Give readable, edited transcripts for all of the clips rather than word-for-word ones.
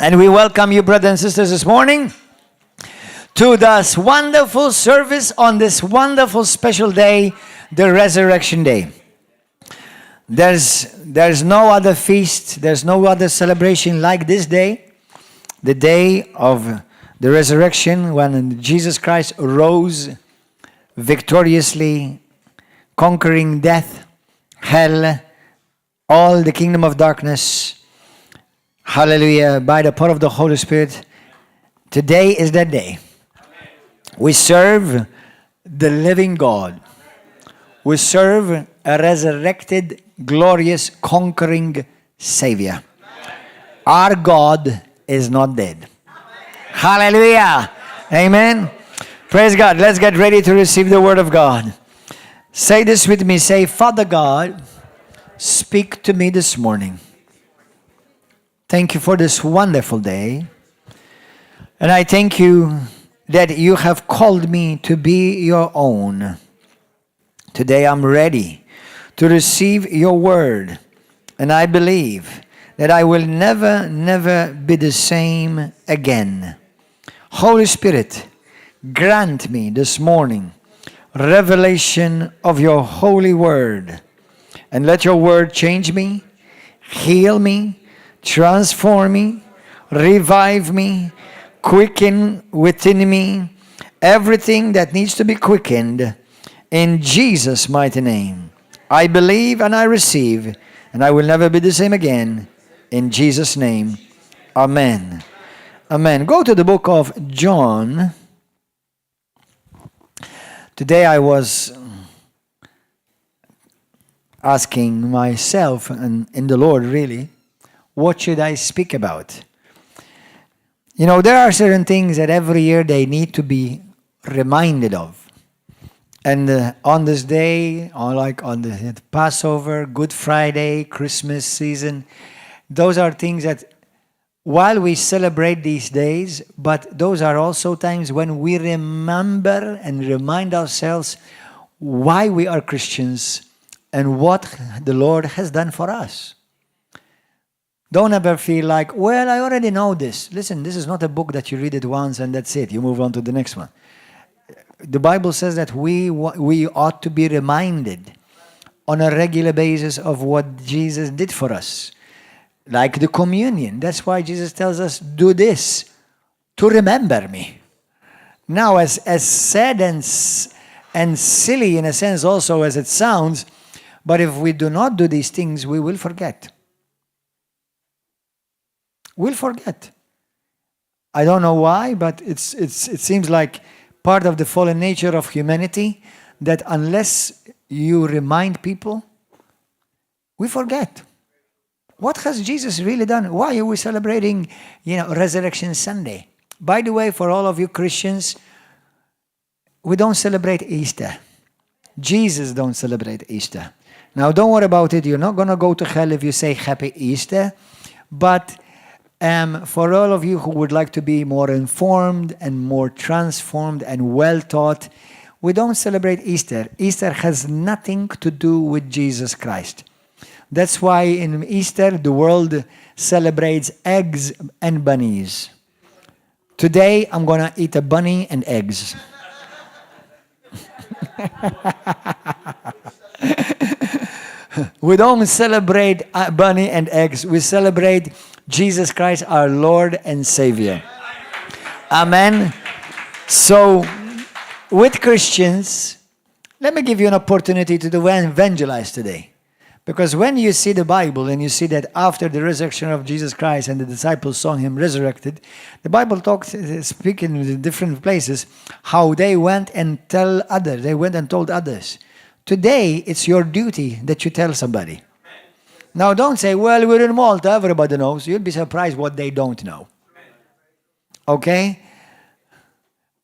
And we welcome you, brothers and sisters, this morning to this wonderful service on this wonderful special day, the Resurrection Day. There's no other feast, there's no other celebration like this day, the day of the resurrection, when Jesus Christ rose victoriously, conquering death, hell, all the kingdom of darkness. Hallelujah, by the power of the Holy Spirit. Today is that day. We serve the living God. We serve a resurrected, glorious, conquering Savior. Our God is not dead. Hallelujah. Amen. Praise God. Let's get ready to receive the Word of God. Say this with me. Say, Father God, speak to me this morning. Thank you for this wonderful day. And I thank you that you have called me to be your own. Today I'm ready to receive your word. And I believe that I will never be the same again. Holy Spirit, grant me this morning revelation of your holy word. And let your word change me, heal me, transform me, revive me, quicken within me everything that needs to be quickened in Jesus' mighty name. I believe and I receive, and I will never be the same again. In Jesus' name, amen. Amen. Go to the book of John. Today I was asking myself and in the Lord really, what should I speak about? You know, there are certain things that every year they need to be reminded of. And on this day, on the Passover, Good Friday, Christmas season, those are things that while we celebrate these days, but those are also times when we remember and remind ourselves why we are Christians and what the Lord has done for us. Don't ever feel like, well, I already know this. Listen, this is not a book that you read it once and that's it. You move on to the next one. The Bible says that we ought to be reminded on a regular basis of what Jesus did for us. Like the communion. That's why Jesus tells us, do this to remember me. Now, as sad and silly in a sense also as it sounds, but if we do not do these things, we will forget. We'll forget. I don't know why, but it seems like part of the fallen nature of humanity that unless you remind people, we forget. What has Jesus really done? Why are we celebrating, Resurrection Sunday? By the way, for all of you Christians, we don't celebrate Easter. Jesus don't celebrate Easter. Now, don't worry about it. You're not going to go to hell if you say Happy Easter. But for all of you who would like to be more informed and more transformed and well-taught, we don't celebrate Easter. Easter has nothing to do with Jesus Christ. That's why in Easter, the world celebrates eggs and bunnies. Today, I'm going to eat a bunny and eggs. We don't celebrate bunny and eggs. We celebrate Jesus Christ, our Lord and Savior. Amen. So, with Christians, let me give you an opportunity to evangelize today. Because when you see the Bible and you see that after the resurrection of Jesus Christ and the disciples saw him resurrected, the Bible speaking in different places, how they went and told others. Today, it's your duty that you tell somebody. Now, don't say, well, we're in Malta, everybody knows. You'll be surprised what they don't know. Okay?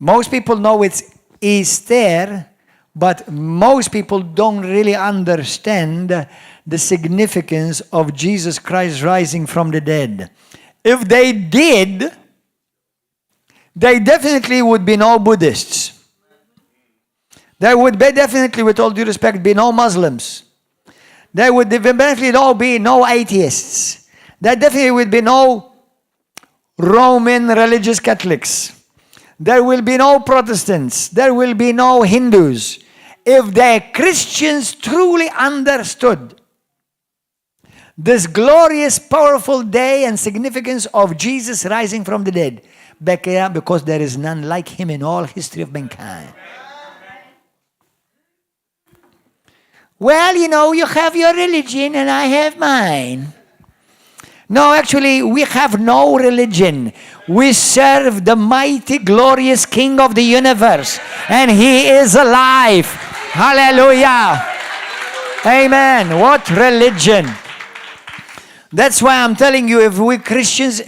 Most people know it's Easter, but most people don't really understand the significance of Jesus Christ rising from the dead. If they did, they definitely would be no Buddhists. There would be definitely, with all due respect, be no Muslims. There would definitely be no atheists. There definitely would be no Roman religious Catholics. There will be no Protestants. There will be no Hindus. If the Christians truly understood this glorious, powerful day and significance of Jesus rising from the dead, because there is none like him in all history of mankind. Well, you have your religion and I have mine. No, actually, we have no religion. We serve the mighty, glorious King of the universe, and he is alive. Hallelujah. Amen. What religion? That's why I'm telling you, if we Christians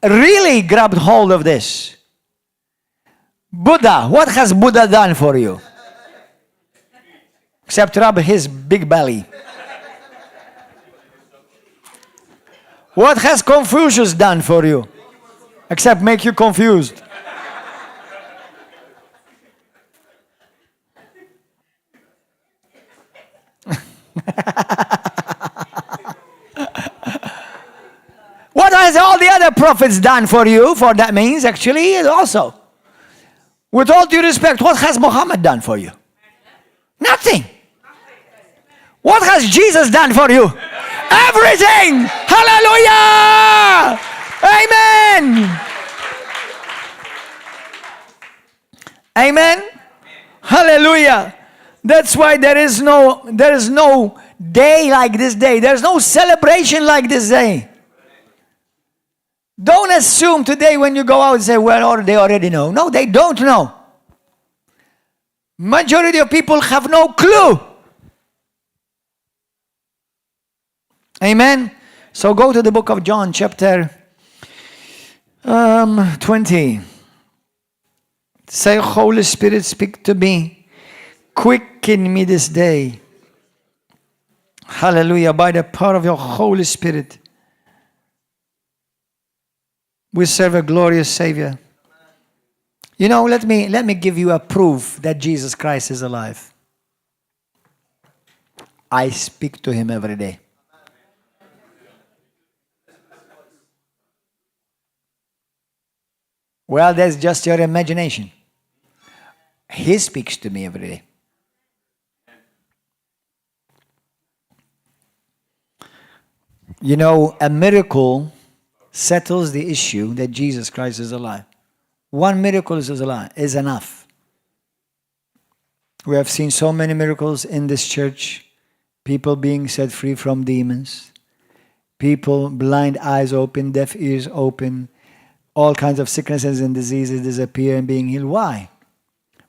really grabbed hold of this. Buddha, what has Buddha done for you? Except rub his big belly. What has Confucius done for you? Except make you confused. What has all the other prophets done for you? For that means, actually, also. With all due respect, what has Muhammad done for you? Nothing. What has Jesus done for you? Everything! Hallelujah! Amen! Amen? Hallelujah! That's why there is no day like this day. There's no celebration like this day. Don't assume today when you go out and say, well, they already know. No, they don't know. Majority of people have no clue. Amen? So go to the book of John, chapter 20. Say, Holy Spirit, speak to me. Quicken me this day. Hallelujah. By the power of your Holy Spirit. We serve a glorious Savior. Let me give you a proof that Jesus Christ is alive. I speak to him every day. Well, that's just your imagination. He speaks to me every day. A miracle settles the issue that Jesus Christ is alive. One miracle is enough. We have seen so many miracles in this church. People being set free from demons. People, blind eyes open, deaf ears open. All kinds of sicknesses and diseases disappear and being healed. Why?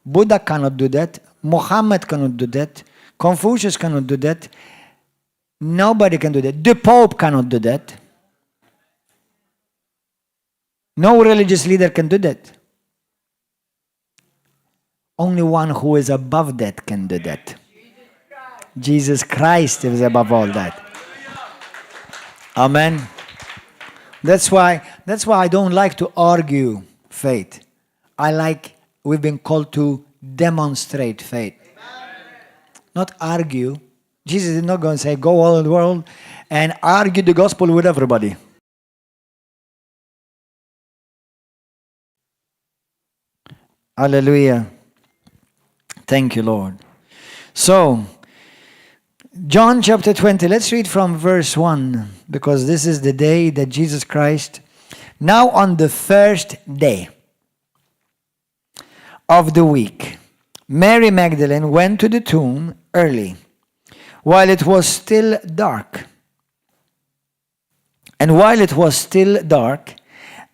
Buddha cannot do that. Muhammad cannot do that. Confucius cannot do that. Nobody can do that. The Pope cannot do that. No religious leader can do that. Only one who is above that can do that. Jesus Christ is above all that. Amen. That's why I don't like to argue faith. We've been called to demonstrate faith. Not argue. Jesus did not go and say, go all over the world and argue the gospel with everybody. Hallelujah. Thank you, Lord. So, John chapter 20, let's read from verse 1, because this is the day that Jesus Christ, now on the first day of the week, Mary Magdalene went to the tomb early, while it was still dark. And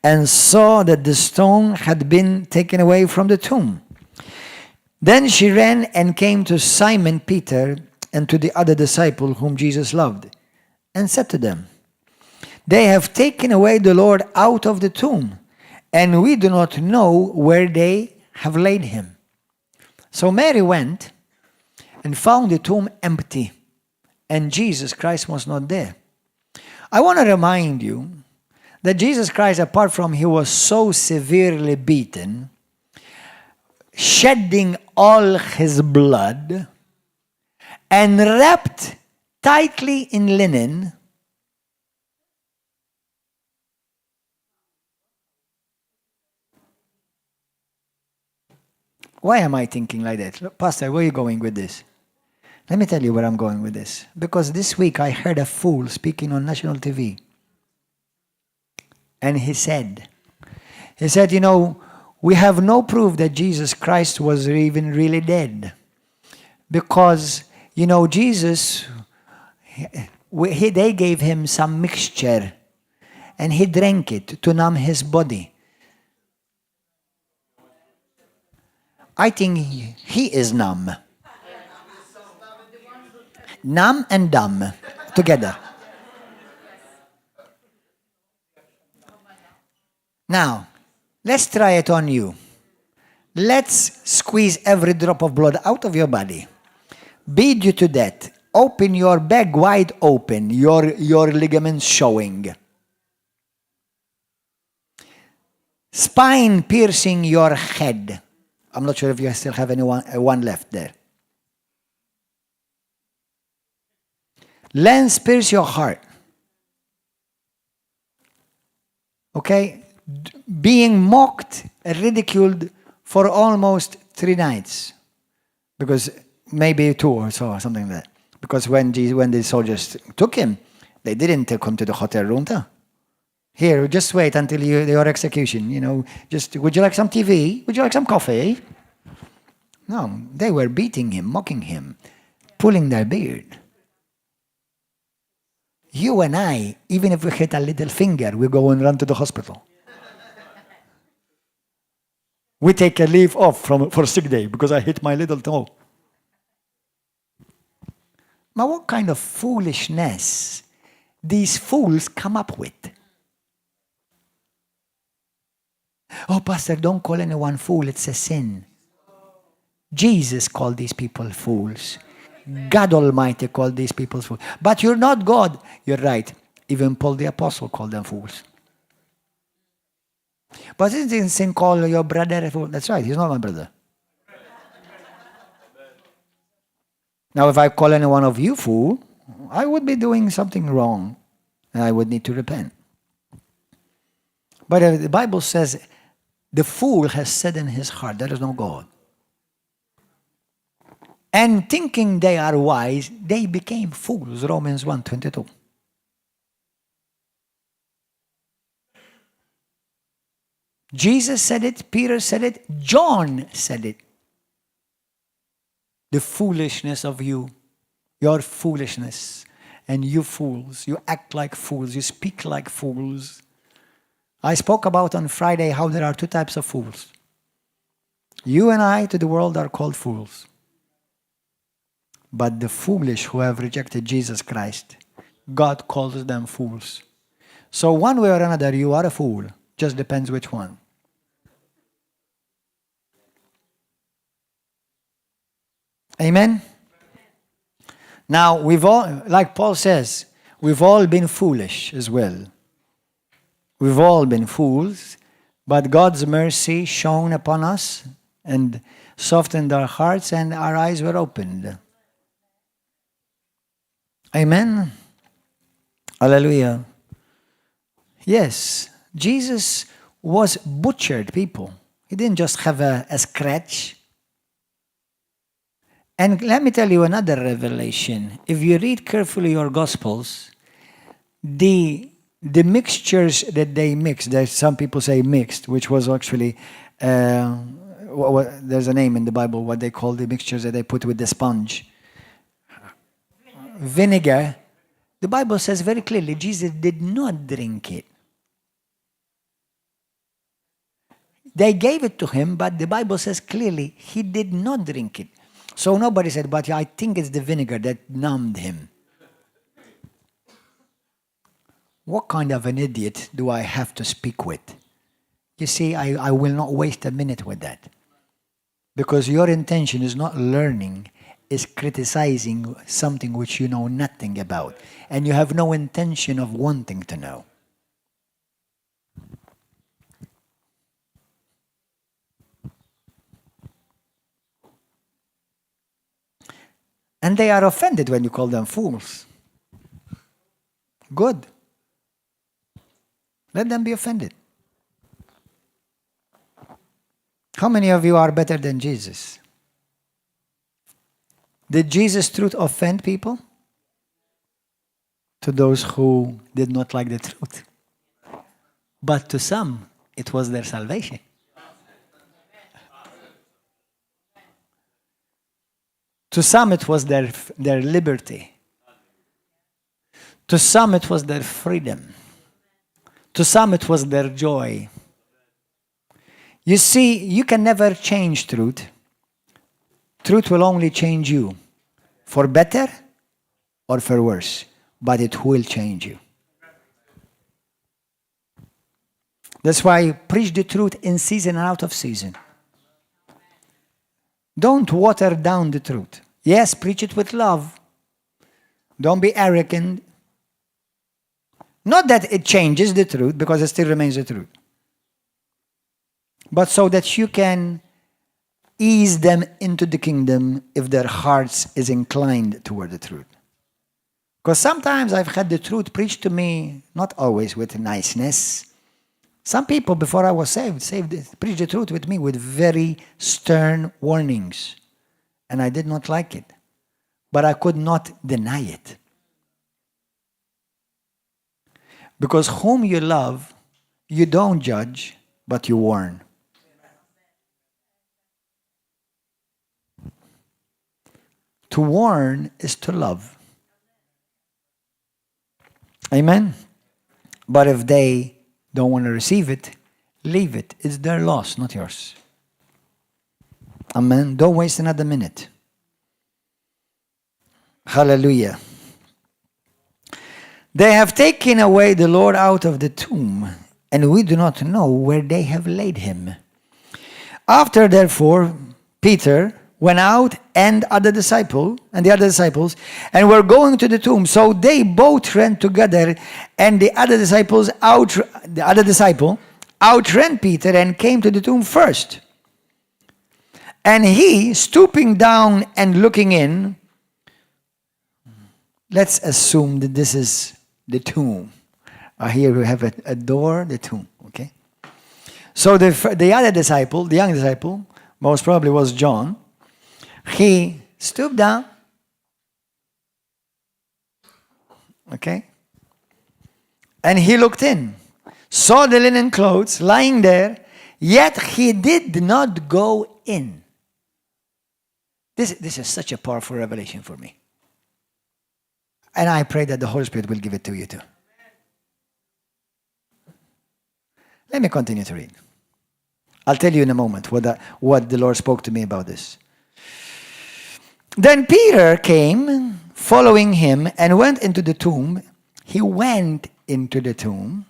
and saw that the stone had been taken away from the tomb. Then she ran and came to Simon Peter and to the other disciple whom Jesus loved, and said to them, they have taken away the Lord out of the tomb, and we do not know where they have laid him. So Mary went and found the tomb empty, and Jesus Christ was not there. I want to remind you that Jesus Christ, apart from he was so severely beaten, shedding all his blood, and wrapped tightly in linen, Why am I thinking like that? Look, Pastor, where are you going with this? Let me tell you where I'm going with this. Because this week I heard a fool speaking on national TV. And he said, you know, we have no proof that Jesus Christ was even really dead. Because, you know, Jesus, they gave him some mixture and he drank it to numb his body. I think he is numb. Numb and dumb together. Now, let's try it on you. Let's squeeze every drop of blood out of your body. Beat you to death. Open your bag wide open, your ligaments showing. Spine piercing your head. I'm not sure if you still have one left there. Lance pierce your heart. Okay? Being mocked, ridiculed for almost 3 nights. Because maybe 2 or so, or something like that. Because when the soldiers took him, they didn't take him to the hotel room. Here, just wait until your execution. You know, just, would you like some TV? Would you like some coffee? No, they were beating him, mocking him, pulling their beard. You and I, even if we hit a little finger, we go and run to the hospital. We take a leave off for sick day because I hit my little toe. Now, what kind of foolishness these fools come up with? Oh, Pastor, don't call anyone fool. It's a sin. Jesus called these people fools. God Almighty called these people fools. But you're not God. You're right. Even Paul the Apostle called them fools. But it didn't sin call your brother a fool. That's right. He's not my brother. Now, if I call any one of you fool, I would be doing something wrong. And I would need to repent. But the Bible says, the fool has said in his heart, there is no God. And thinking they are wise, they became fools. Romans 1:22. Jesus said it, Peter said it, John said it. The foolishness of you, your foolishness, and you fools, you act like fools, you speak like fools. I spoke about on Friday how there are 2 types of fools. You and I to the world are called fools. But the foolish who have rejected Jesus Christ, God calls them fools. So one way or another, you are a fool. Just depends which one. Amen? Now, we've all, like Paul says, we've all been foolish as well. We've all been fools, but God's mercy shone upon us and softened our hearts and our eyes were opened. Amen? Hallelujah. Yes, Jesus was butchered, people. He didn't just have a scratch. And let me tell you another revelation. If you read carefully your Gospels, the mixtures that they mixed, there's some people say mixed, which was actually, there's a name in the Bible, what they call the mixtures that they put with the sponge. Vinegar. The Bible says very clearly, Jesus did not drink it. They gave it to him, but the Bible says clearly he did not drink it. So nobody said, but I think it's the vinegar that numbed him. What kind of an idiot do I have to speak with? You see, I will not waste a minute with that. Because your intention is not learning, is criticizing something which you know nothing about. And you have no intention of wanting to know. And they are offended when you call them fools. Good. Let them be offended. How many of you are better than Jesus? Did Jesus' truth offend people? To those who did not like the truth. But to some, it was their salvation. To some, it was their liberty. To some, it was their freedom. To some, it was their joy. You see, you can never change truth. Truth will only change you, for better or for worse, but it will change you. That's why you preach the truth in season and out of season. Don't water down the truth. Yes, preach it with love. Don't be arrogant. Not that it changes the truth, because it still remains the truth. But so that you can ease them into the kingdom if their hearts is inclined toward the truth. Because sometimes I've had the truth preached to me, not always with niceness. Some people, before I was saved, preached the truth with me with very stern warnings. And I did not like it. But I could not deny it. Because whom you love, you don't judge, but you warn. To warn is to love. Amen? But if they don't want to receive it, leave it. It's their loss, not yours. Amen? Don't waste another minute. Hallelujah. They have taken away the Lord out of the tomb, and we do not know where they have laid him. After, therefore, Peter went out and the other disciples, and were going to the tomb. So they both ran together, and the other disciple outran Peter and came to the tomb first. And he, stooping down and looking in, let's assume that this is the tomb. Here we have a door, the tomb, okay? So the other disciple, the young disciple, most probably was John, he stooped down, okay? And he looked in, saw the linen clothes lying there, yet he did not go in. This is such a powerful revelation for me. And I pray that the Holy Spirit will give it to you too. Let me continue to read. I'll tell you in a moment what the Lord spoke to me about this. Then Peter came, following him, and went into the tomb. He went into the tomb.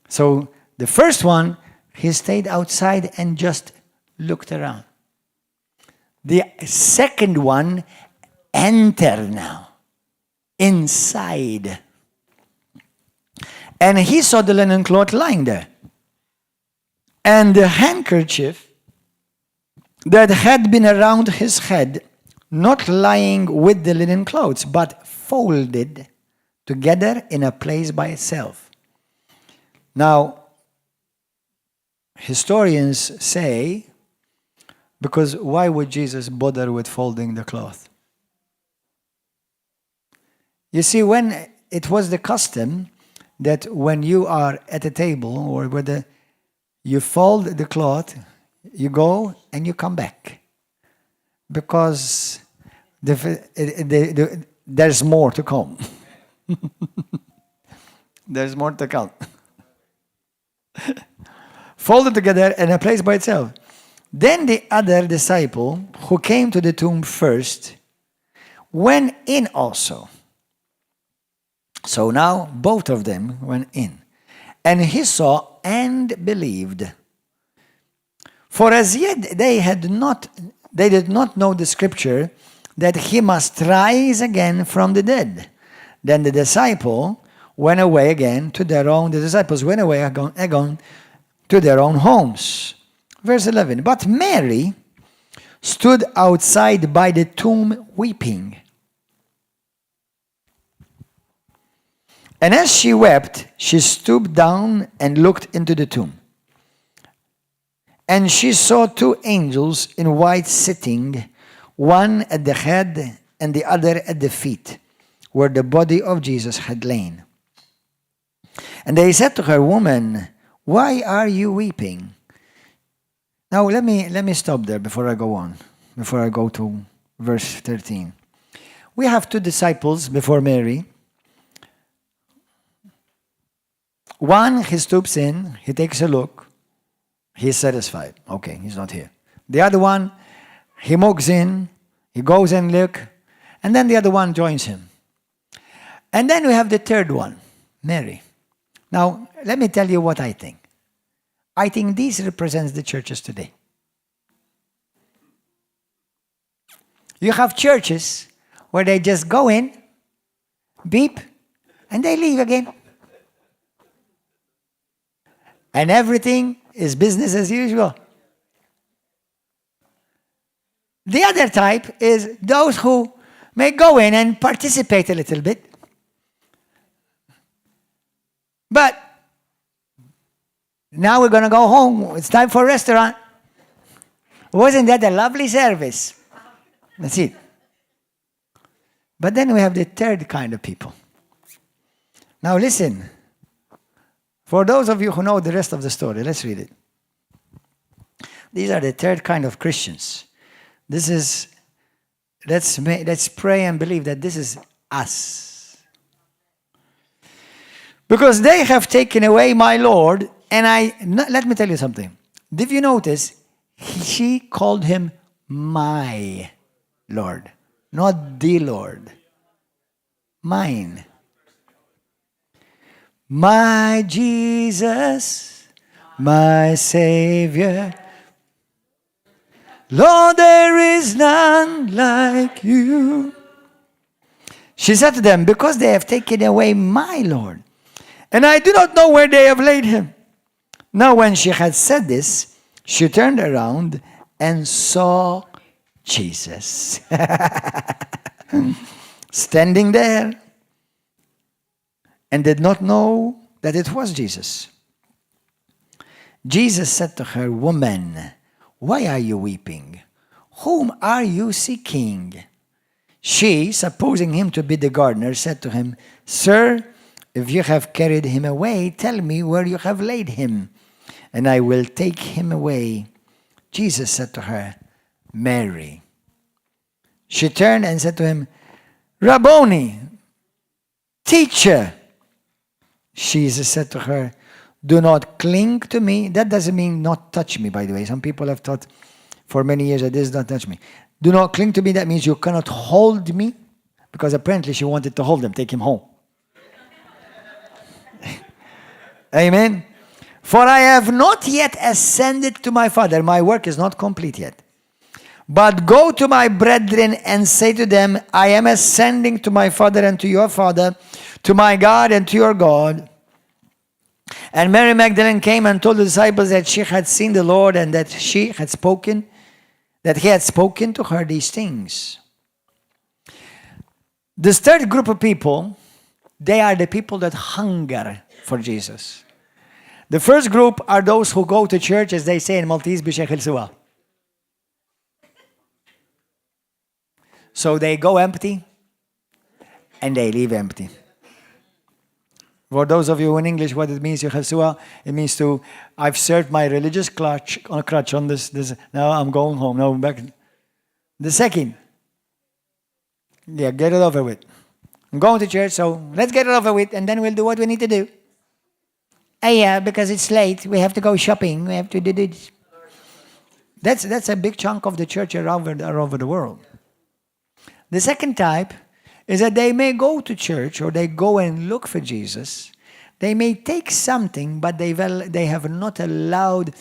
So the first one, he stayed outside and just looked around. The second one, entered now, inside. And he saw the linen cloth lying there, and the handkerchief that had been around his head, not lying with the linen clothes, but folded together in a place by itself. Now, historians say, because why would Jesus bother with folding the cloth? You see, when it was the custom that when you are at a table or whether you fold the cloth, you go and you come back. Because there's more to come. There's more to come. Folded together in a place by itself. Then the other disciple, who came to the tomb first, went in also. So now both of them went in. And he saw and believed. For as yet they did not know the scripture that he must rise again from the dead. Then the disciples went away again to their own homes. Verse 11, but Mary stood outside by the tomb weeping. And as she wept, she stooped down and looked into the tomb. And she saw two angels in white sitting, one at the head and the other at the feet, where the body of Jesus had lain. And they said to her, "Woman, why are you weeping?" Now let me stop there before I go on, before I go to verse 13. We have two disciples before Mary. One, he stoops in, he takes a look, he's satisfied. Okay, he's not here. The other one, he walks in, he goes and look, and then the other one joins him. And then we have the third one, Mary. Now, let me tell you what I think. I think this represents the churches today. You have churches where they just go in, beep, and they leave again. And everything is business as usual. The other type is those who may go in and participate a little bit. But now we're going to go home. It's time for a restaurant. Wasn't that a lovely service? That's it. But then we have the third kind of people. Now listen. For those of you who know the rest of the story, let's read it. These are the third kind of Christians. This is, let's pray and believe that this is us. Because they have taken away my Lord, and let me tell you something. Did you notice? She called him my Lord, not the Lord. Mine. My Jesus, my Savior. Lord, there is none like you. She said to them, because they have taken away my Lord, and I do not know where they have laid him. Now when she had said this, she turned around and saw Jesus standing there, and did not know that it was Jesus. Jesus said to her, "Woman, why are you weeping? Whom are you seeking?" She, supposing him to be the gardener, said to him, "Sir, if you have carried him away, tell me where you have laid him, and I will take him away." Jesus said to her, "Mary." She turned and said to him, "Rabboni," teacher. Jesus said to her, "Do not cling to me." That doesn't mean not touch me, by the way. Some people have thought for many years that this does not touch me. Do not cling to me. That means you cannot hold me, because apparently she wanted to hold him, take him home. Amen. For I have not yet ascended to my Father. My work is not complete yet. But go to my brethren and say to them, I am ascending to my Father and to your Father, to my God and to your God. And Mary Magdalene came and told the disciples that she had seen the Lord, and that he had spoken to her these things. This third group of people, they are the people that hunger for Jesus. The first group are those who go to church, as they say in Maltese, b'xeħ il-suwa. So they go empty and they leave empty. For those of you in English, what it means, it means to, I've served my religious crutch on this, now I'm going home, now I'm back. The second, get it over with. I'm going to church, so let's get it over with, and then we'll do what we need to do. Yeah, because it's late, we have to go shopping, we have to do this. That's a big chunk of the church around over the world. The second type is that they may go to church, or they go and look for Jesus. They may take something, but they have not allowed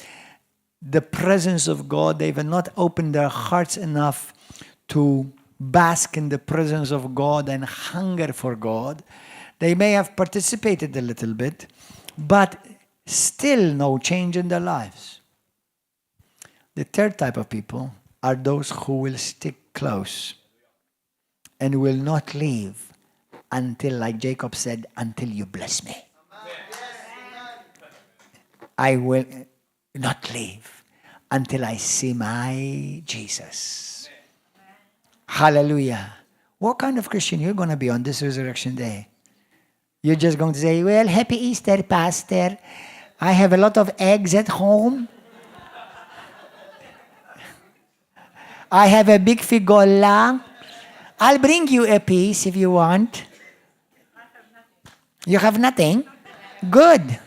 the presence of God. They have not opened their hearts enough to bask in the presence of God and hunger for God. They may have participated a little bit, but still no change in their lives. The third type of people are those who will stick close and will not leave until, like Jacob said, until you bless me. I will not leave until I see my Jesus. Hallelujah. What kind of Christian you're going to be on this resurrection day? You're just going to say, well, happy Easter, Pastor. I have a lot of eggs at home. I have a big figolla. I'll bring you a piece if you want. You have nothing? Good.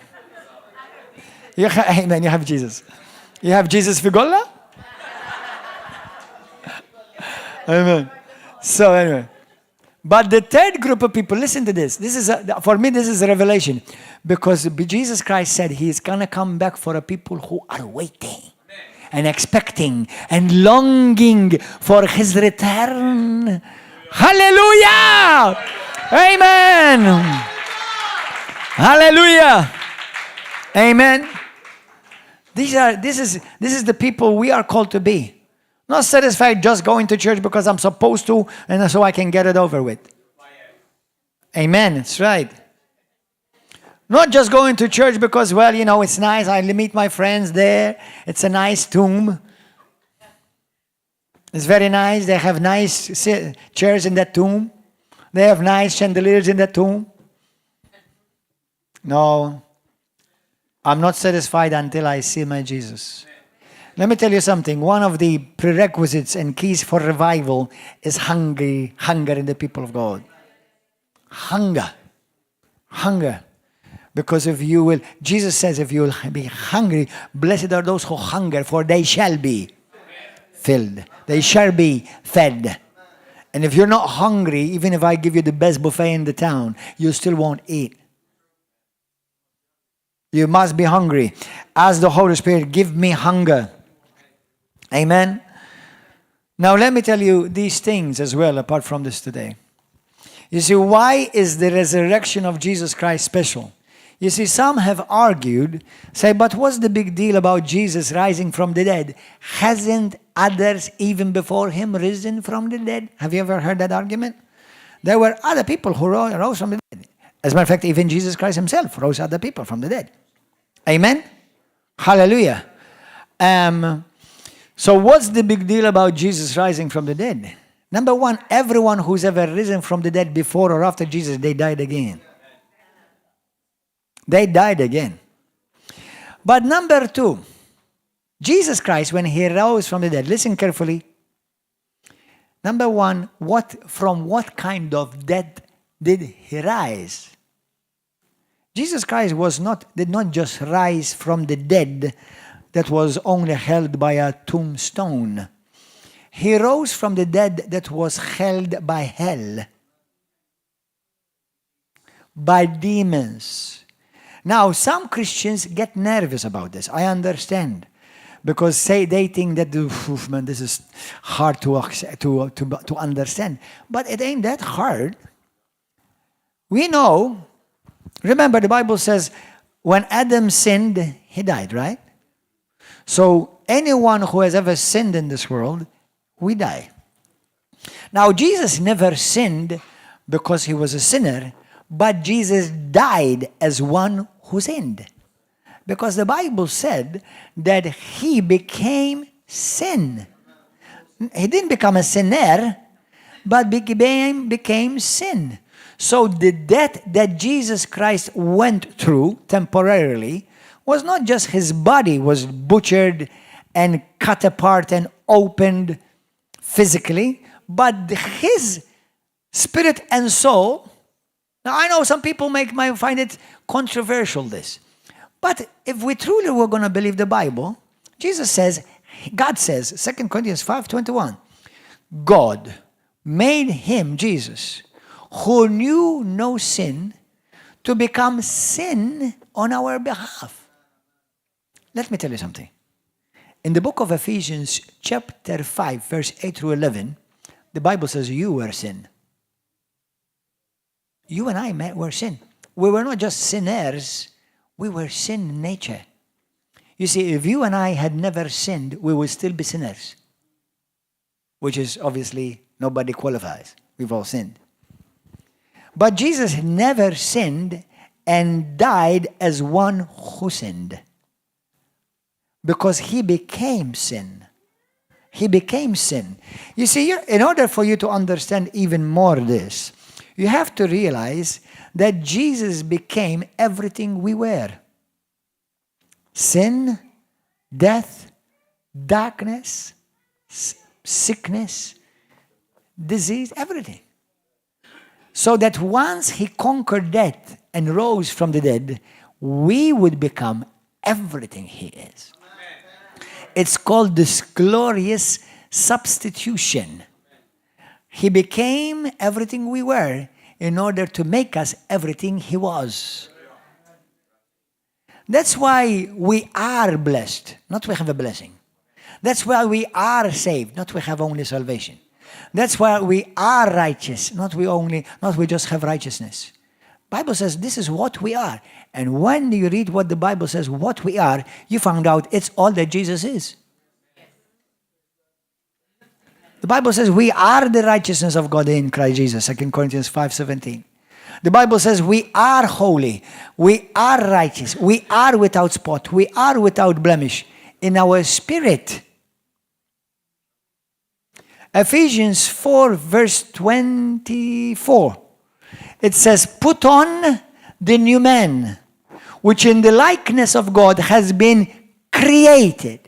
Amen. You have Jesus. You have Jesus figolla? Amen. So anyway. But the third group of people, listen to this. For me, this is a revelation. Because Jesus Christ said he is going to come back for a people who are waiting and expecting and longing for his return. Hallelujah! Amen! Hallelujah! Amen! This is the people we are called to be. Not satisfied just going to church because I'm supposed to and so I can get it over with. Amen. That's right. Not just going to church because, well, you know, it's nice. I meet my friends there. It's a nice tomb. It's very nice. They have nice chairs in that tomb. They have nice chandeliers in that tomb. No. I'm not satisfied until I see my Jesus. Let me tell you something. One of the prerequisites and keys for revival is hunger in the people of God. Hunger. Because if you will, Jesus says, if you will be hungry, blessed are those who hunger, for they shall be filled. They shall be fed. And if you're not hungry, even if I give you the best buffet in the town, you still won't eat. You must be hungry. Ask the Holy Spirit, give me hunger. Amen. Now let me tell you these things as well, apart from this today. You see, why is the resurrection of Jesus Christ special? You see, some have argued, say, but what's the big deal about Jesus rising from the dead? Hasn't others even before him risen from the dead? Have you ever heard that argument? There were other people who rose from the dead. As a matter of fact, even Jesus Christ himself rose other people from the dead. Amen? Hallelujah. So what's the big deal about Jesus rising from the dead? Number one, everyone who's ever risen from the dead before or after Jesus, they died again. They died again. But number two, Jesus Christ, when he rose from the dead, listen carefully. Number one, from what kind of death did he rise? Jesus Christ did not just rise from the dead that was only held by a tombstone. He rose from the dead that was held by hell, by demons. Now, some Christians get nervous about this. I understand. Because they think that, man, this is hard to understand. But it ain't that hard. We know, remember the Bible says, when Adam sinned, he died, right? So anyone who has ever sinned in this world, we die. Now, Jesus never sinned because he was a sinner, but Jesus died as one who sinned. Because the Bible said that he became sin. He didn't become a sinner, but became sin. So the death that Jesus Christ went through temporarily was not just his body was butchered and cut apart and opened physically, but his spirit and soul. Now I know some people might find it controversial, this. But if we truly were going to believe the Bible, God says, 2 Corinthians 5:21, God made him, Jesus, who knew no sin, to become sin on our behalf. Let me tell you something. In the book of Ephesians, chapter 5, verse 8 through 11, the Bible says you were sin. You and I were sin. We were not just sinners, we were sin in nature. You see, if you and I had never sinned, we would still be sinners. Which is obviously nobody qualifies. We've all sinned. But Jesus never sinned and died as one who sinned. because he became sin. He became sin. You see, in order for you to understand even more this, you have to realize that Jesus became everything we were. Sin, death, darkness, sickness, disease, everything. So that once he conquered death and rose from the dead, we would become everything he is. It's called this glorious substitution. He became everything we were in order to make us everything he was. That's why we are blessed, not we have a blessing. That's why we are saved, not we have only salvation. That's why we are righteous, not we just have righteousness. Bible says this is what we are. And when you read what the Bible says what we are, you find out it's all that Jesus is. The Bible says we are the righteousness of God in Christ Jesus, 2 Corinthians 5:17. The Bible says we are holy, we are righteous, we are without spot, we are without blemish in our spirit. Ephesians 4 verse 24. It says, put on the new man, which in the likeness of God has been created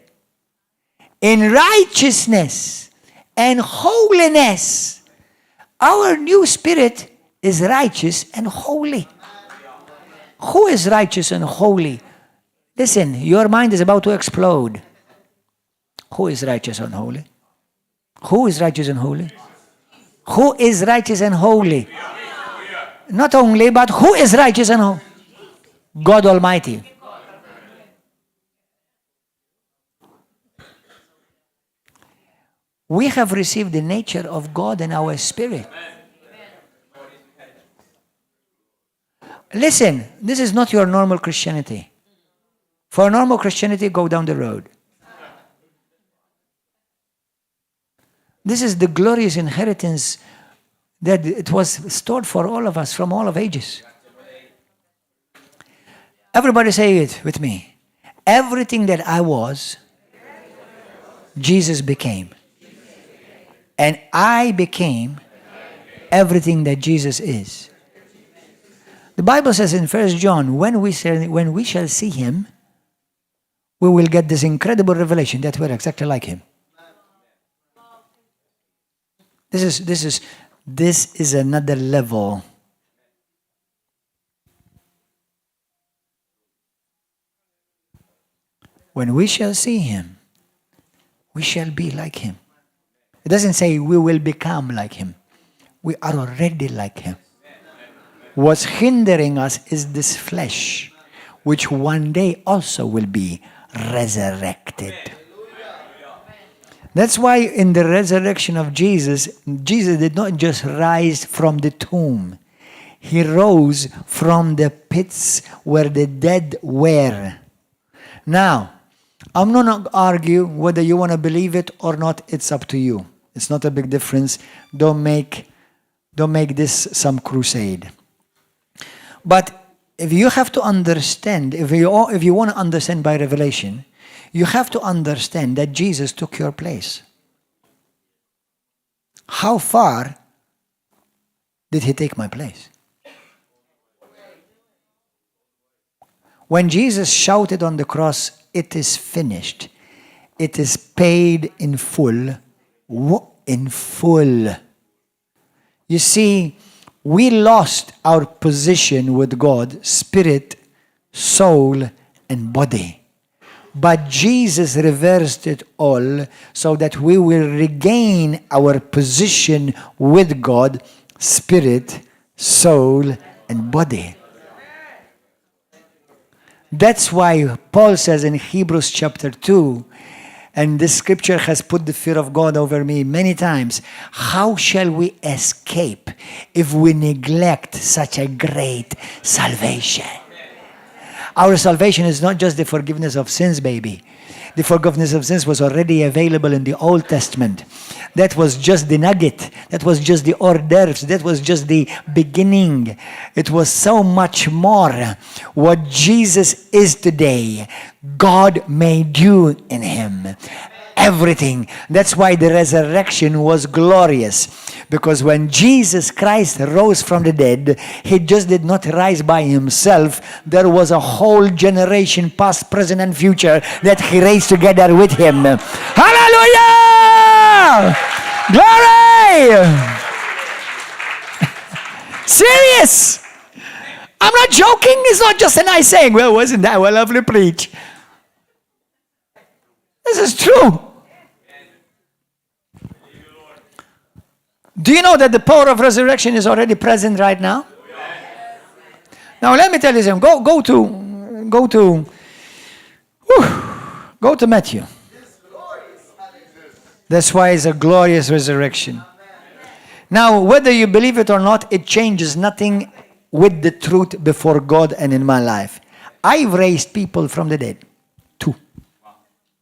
in righteousness and holiness. Our new spirit is righteous and holy. Who is righteous and holy? Listen, your mind is about to explode. Who is righteous and holy? Who is righteous and holy? Who is righteous and holy? Not only, but who is righteous and holy? God Almighty. We have received the nature of God in our spirit. Listen, this is not your normal Christianity. For normal Christianity, go down the road. This is the glorious inheritance that it was stored for all of us from all of ages. Everybody say it with me. Everything that I was, Jesus became. And I became everything that Jesus is. The Bible says in 1 John, when we shall see him, we will get this incredible revelation that we're exactly like him. This is another level. When we shall see him, we shall be like him. It doesn't say we will become like him. We are already like him. What's hindering us is this flesh, which one day also will be resurrected. That's why in the resurrection of Jesus, Jesus did not just rise from the tomb. He rose from the pits where the dead were. Now, I'm not going to argue whether you want to believe it or not. It's up to you. It's not a big difference. Don't make this some crusade. But if you have to understand, if you want to understand by revelation, you have to understand that Jesus took your place. How far did he take my place? When Jesus shouted on the cross, "It is finished," it is paid in full. In full. You see, we lost our position with God, spirit, soul, and body. But Jesus reversed it all so that we will regain our position with God, spirit, soul, and body. That's why Paul says in Hebrews chapter 2, and this scripture has put the fear of God over me many times. How shall we escape if we neglect such a great salvation? Our salvation is not just the forgiveness of sins, baby. The forgiveness of sins was already available in the Old Testament. That was just the nugget. That was just the hors d'oeuvres. That was just the beginning. It was so much more. What Jesus is today, God made you in him. Everything. That's why the resurrection was glorious. Because when Jesus Christ rose from the dead, he just did not rise by himself. There was a whole generation, past, present, and future, that he raised together with him. Hallelujah! Glory! Serious! I'm not joking. It's not just a nice saying. Well, wasn't that a lovely preach? This is true. Do you know that the power of resurrection is already present right now? Now let me tell you something. Go to Matthew. That's why it's a glorious resurrection. Now, whether you believe it or not, it changes nothing with the truth before God and in my life. I've raised people from the dead. 2.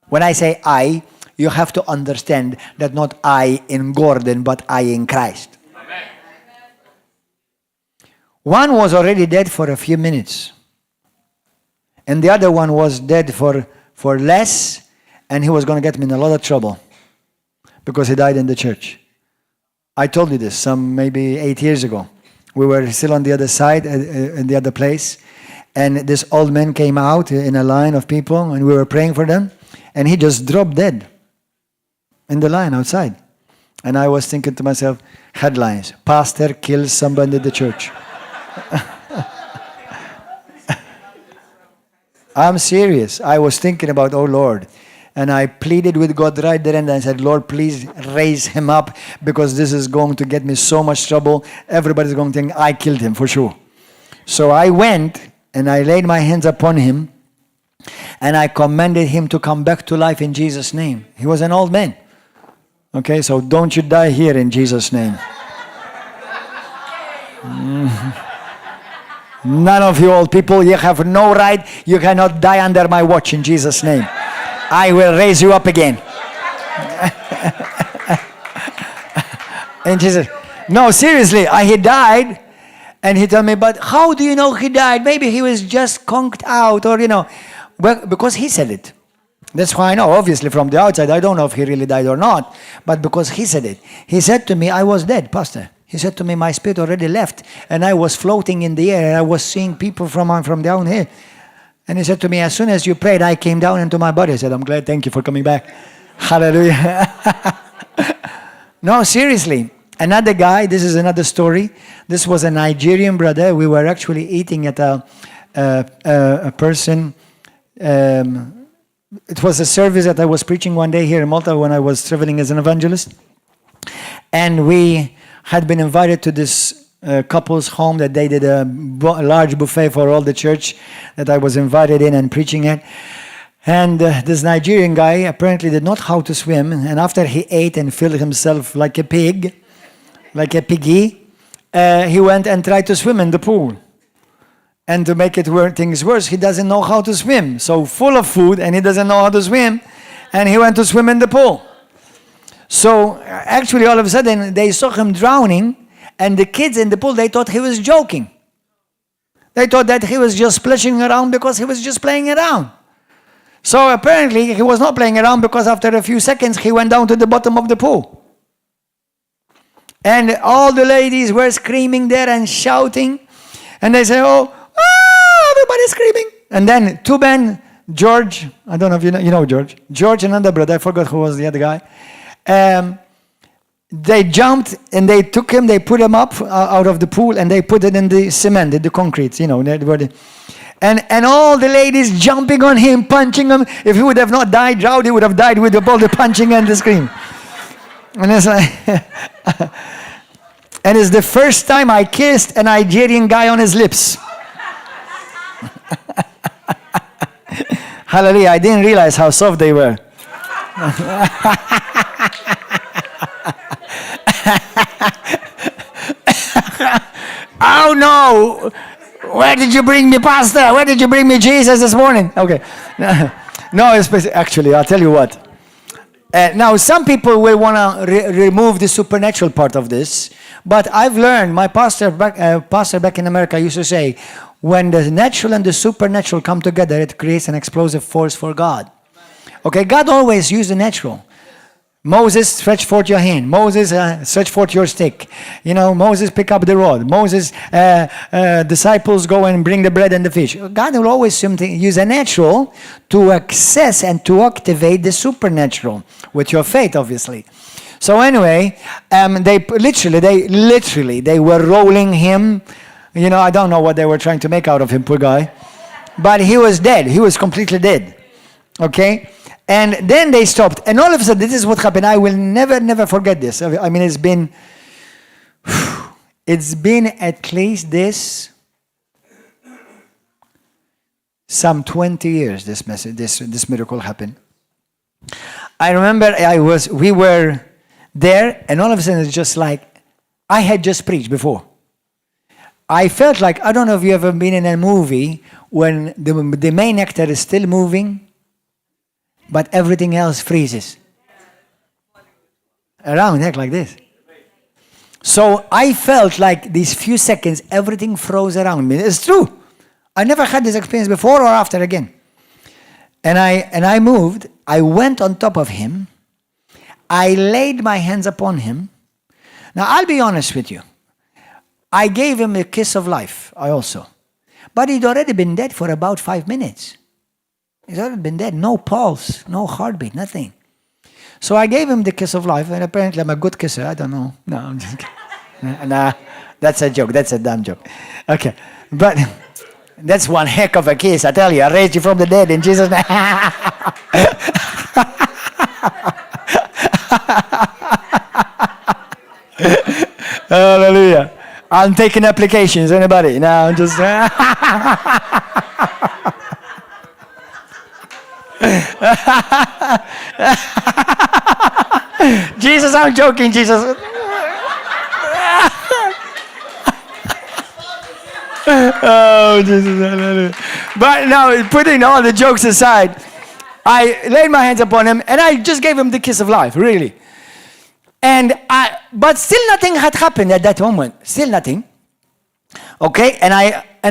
When I say I, you have to understand that not I in Gordon, but I in Christ. Amen. One was already dead for a few minutes. And the other one was dead for less, and he was going to get me in a lot of trouble because he died in the church. I told you this maybe 8 years ago. We were still on the other side, in the other place, and this old man came out in a line of people, and we were praying for them, and he just dropped dead in the line outside. And I was thinking to myself, headlines, pastor kills somebody in the church. I'm serious. I was thinking about, oh Lord. And I pleaded with God right there and I said, Lord, please raise him up because this is going to get me so much trouble. Everybody's going to think I killed him for sure. So I went and I laid my hands upon him and I commanded him to come back to life in Jesus' name. He was an old man. Okay, so don't you die here in Jesus' name. None of you old people, you have no right. You cannot die under my watch in Jesus' name. I will raise you up again. And Jesus, no, seriously, he died. And he told me, but how do you know he died? Maybe he was just conked out or, well, because he said it. That's why I know, obviously, from the outside, I don't know if he really died or not, but because he said it. He said to me, I was dead, Pastor. He said to me, my spirit already left, and I was floating in the air, and I was seeing people from down here. And he said to me, as soon as you prayed, I came down into my body. I said, I'm glad, thank you for coming back. Hallelujah. No, seriously. Another guy, this is another story. This was a Nigerian brother. We were actually eating at a person. It was a service that I was preaching one day here in Malta when I was traveling as an evangelist. And we had been invited to this couple's home that they did a large buffet for all the church that I was invited in and preaching at. And this Nigerian guy apparently did not know how to swim. And after he ate and filled himself like a pig, like a piggy, he went and tried to swim in the pool. And to make things worse, he doesn't know how to swim. So full of food, and he doesn't know how to swim, and he went to swim in the pool. So actually, all of a sudden, they saw him drowning, and the kids in the pool, they thought he was joking. They thought that he was just splashing around because he was just playing around. So apparently, he was not playing around because after a few seconds, he went down to the bottom of the pool. And all the ladies were screaming there and shouting, and they say, everybody's screaming. And then 2 men, George, I don't know if you know George. George, another brother, I forgot who was the other guy. They jumped and they took him, they put him up out of the pool and they put it in the cement, in the concrete, and all the ladies jumping on him, punching him. If he would have not died drowned, he would have died with all the punching and the scream. And it's like, and it's the first time I kissed a Nigerian guy on his lips. Hallelujah, I didn't realize how soft they were. Oh no! Where did you bring me, Pastor? Where did you bring me Jesus this morning? Okay. No, actually, I'll tell you what. Now, some people will want to remove the supernatural part of this, but I've learned, my pastor back in America used to say, when the natural and the supernatural come together, it creates an explosive force for God. Okay, God always used the natural. Moses, stretch forth your hand. Moses, stretch forth your stick. You know, Moses, pick up the rod. Moses, disciples go and bring the bread and the fish. God will always use a natural to access and to activate the supernatural with your faith, obviously. So anyway, they were rolling him. You know, I don't know what they were trying to make out of him, poor guy. But he was dead. He was completely dead. Okay? And then they stopped. And all of a sudden, this is what happened. I will never forget this. I mean, it's been at least some 20 years this miracle happened. I remember we were there, and all of a sudden it's just like I had just preached before. I felt like, I don't know if you've ever been in a movie when the main actor is still moving, but everything else freezes. Around like this. So I felt like these few seconds, everything froze around me. It's true. I never had this experience before or after again. And I moved. I went on top of him. I laid my hands upon him. Now, I'll be honest with you. I gave him a kiss of life, I also. But he'd already been dead for about 5 minutes. He's already been dead. No pulse, no heartbeat, nothing. So I gave him the kiss of life, and apparently I'm a good kisser. I don't know. No, I'm just kidding. Nah, that's a joke. That's a dumb joke. Okay. But that's one heck of a kiss, I tell you. I raised you from the dead in Jesus' name. Hallelujah. I'm taking applications. Anybody? No, I'm just... Jesus, I'm joking, Jesus. Oh, Jesus. But now, putting all the jokes aside, I laid my hands upon him and I just gave him the kiss of life, really. But still nothing had happened at that moment. Still nothing. Okay? And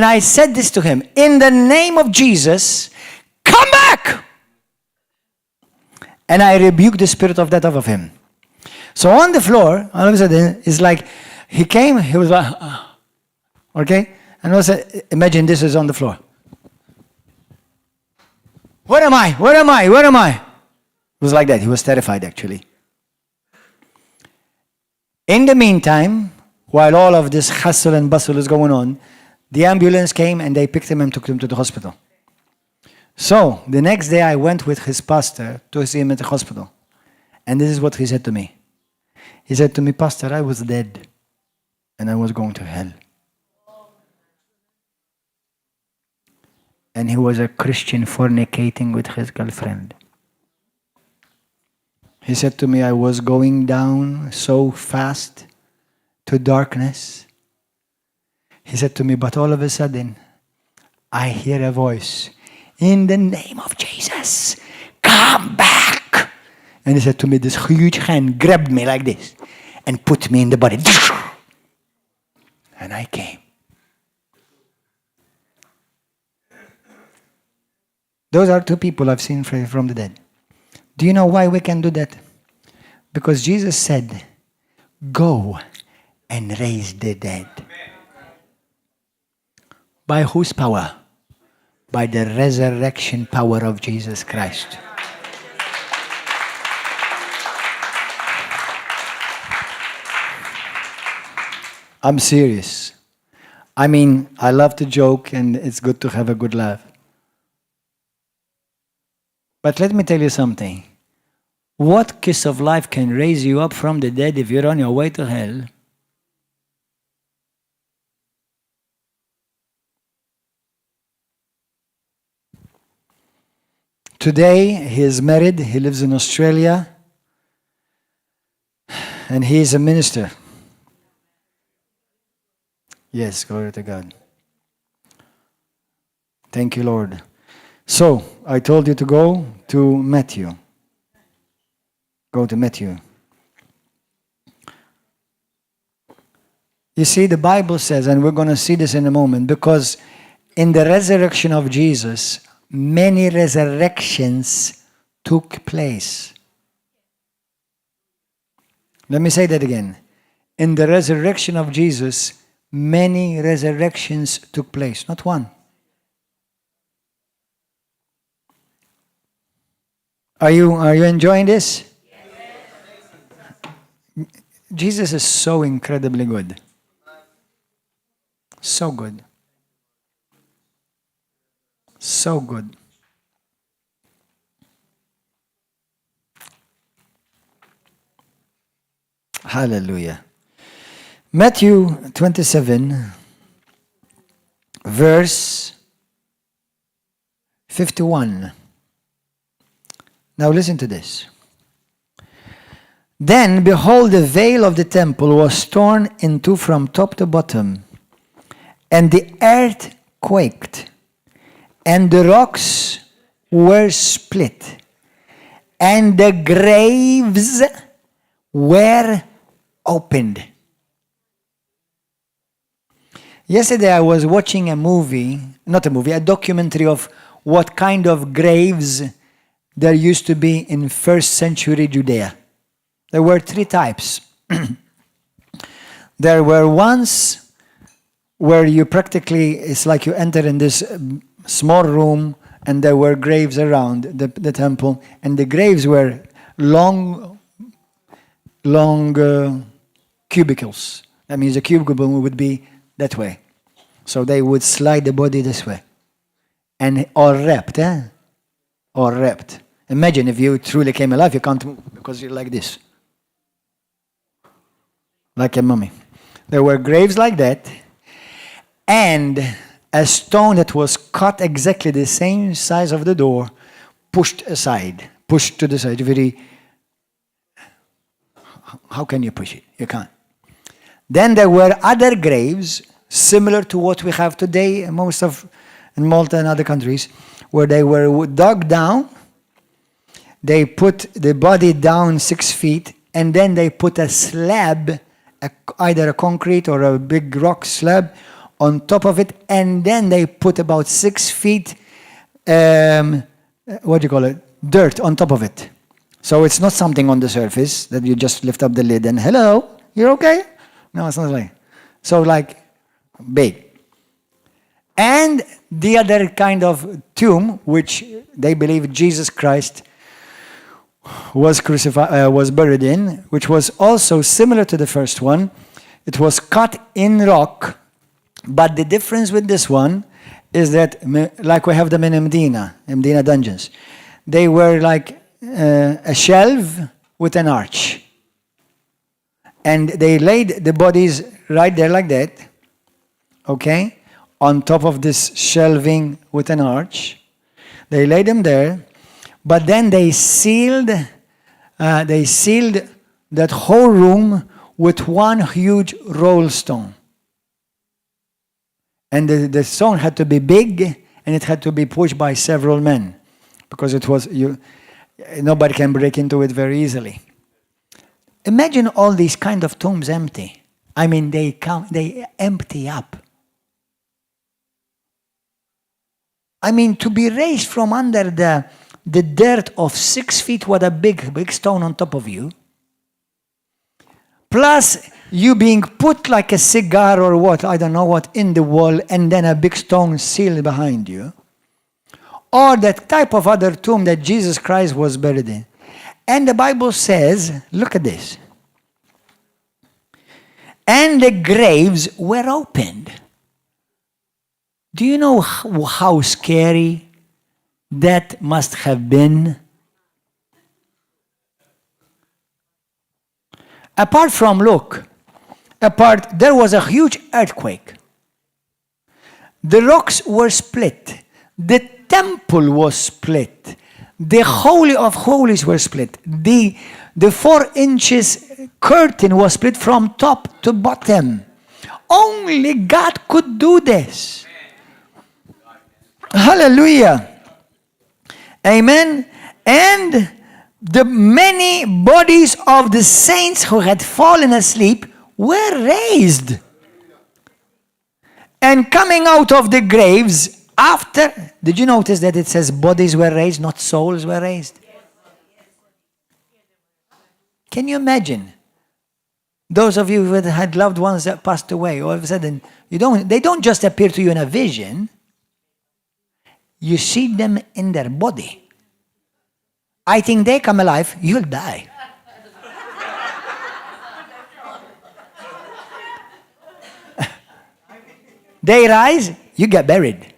I said this to him. In the name of Jesus, come back! And I rebuked the spirit of death off of him. So on the floor, all of a sudden, it's like, he came, he was like, okay? And also, imagine this is on the floor. Where am I? Where am I? Where am I? It was like that. He was terrified, actually. In the meantime, while all of this hustle and bustle is going on, the ambulance came and they picked him and took him to the hospital. So, the next day I went with his pastor to see him at the hospital. And this is what he said to me. He said to me, Pastor, I was dead and I was going to hell. And he was a Christian fornicating with his girlfriend. He said to me, I was going down so fast to darkness. He said to me, but all of a sudden, I hear a voice. In the name of Jesus, come back. And he said to me, this huge hand grabbed me like this and put me in the body. And I came. Those are two people I've seen from the dead. Do you know why we can do that? Because Jesus said, go and raise the dead. By whose power? By the resurrection power of Jesus Christ. I'm serious. I mean, I love to joke and it's good to have a good laugh. But let me tell you something. What kiss of life can raise you up from the dead if you're on your way to hell? Today, he is married, he lives in Australia, and he is a minister. Yes, glory to God. Thank you, Lord. So, I told you to go to Matthew. Go to Matthew. You see, the Bible says, and we're going to see this in a moment, because in the resurrection of Jesus, many resurrections took place. Let me say that again. In the resurrection of Jesus, many resurrections took place, not one. Are you enjoying this? Yes. Jesus is so incredibly good. So good. So good. Hallelujah. Matthew 27, verse 51. Now listen to this. Then, behold, the veil of the temple was torn in two from top to bottom, and the earth quaked, and the rocks were split, and the graves were opened. Yesterday I was watching a documentary of what kind of graves there used to be in first century Judea. There were three types. There were ones where you practically, it's like you enter in this small room and there were graves around the temple, and the graves were long cubicles. That means a cubicle would be that way. So they would slide the body this way. And or wrapped, Or wrapped. Imagine if you truly came alive, you can't move because you're like this. Like a mummy. There were graves like that, and a stone that was cut exactly the same size of the door, pushed to the side. How can you push it? You can't. Then there were other graves, similar to what we have today, in Malta and other countries, where they were dug down. They put the body down 6 feet, and then they put a slab, either a concrete or a big rock slab, on top of it, and then they put about 6 feet, dirt on top of it. So it's not something on the surface that you just lift up the lid and, hello, you're okay? No, it's not like. So like big. And the other kind of tomb, which they believe Jesus Christ was buried in, which was also similar to the first one. It was cut in rock, but the difference with this one is that, like we have them in Medina dungeons, they were like a shelf with an arch. And they laid the bodies right there like that, okay, on top of this shelving with an arch. They laid them there, but then they sealed that whole room with one huge roll stone. And the stone had to be big, and it had to be pushed by several men, because nobody can break into it very easily. Imagine all these kind of tombs empty. I mean, they empty up. I mean, to be raised from under the dirt of 6 feet with a big stone on top of you, plus you being put like a cigar or what, I don't know what, in the wall, and then a big stone sealed behind you, or that type of other tomb that Jesus Christ was buried in. And the Bible says, look at this, and the graves were opened. Do you know how scary that must have been? There was a huge earthquake. The rocks were split. The temple was split. The Holy of Holies were split. The 4 inches curtain was split from top to bottom. Only God could do this. Hallelujah. Amen. And the many bodies of the saints who had fallen asleep were raised. And coming out of the graves after, did you notice that it says bodies were raised, not souls were raised? Can you imagine? Those of you who had loved ones that passed away, all of a sudden, they don't just appear to you in a vision. You see them in their body. I think they come alive, you'll die. They rise, you get buried.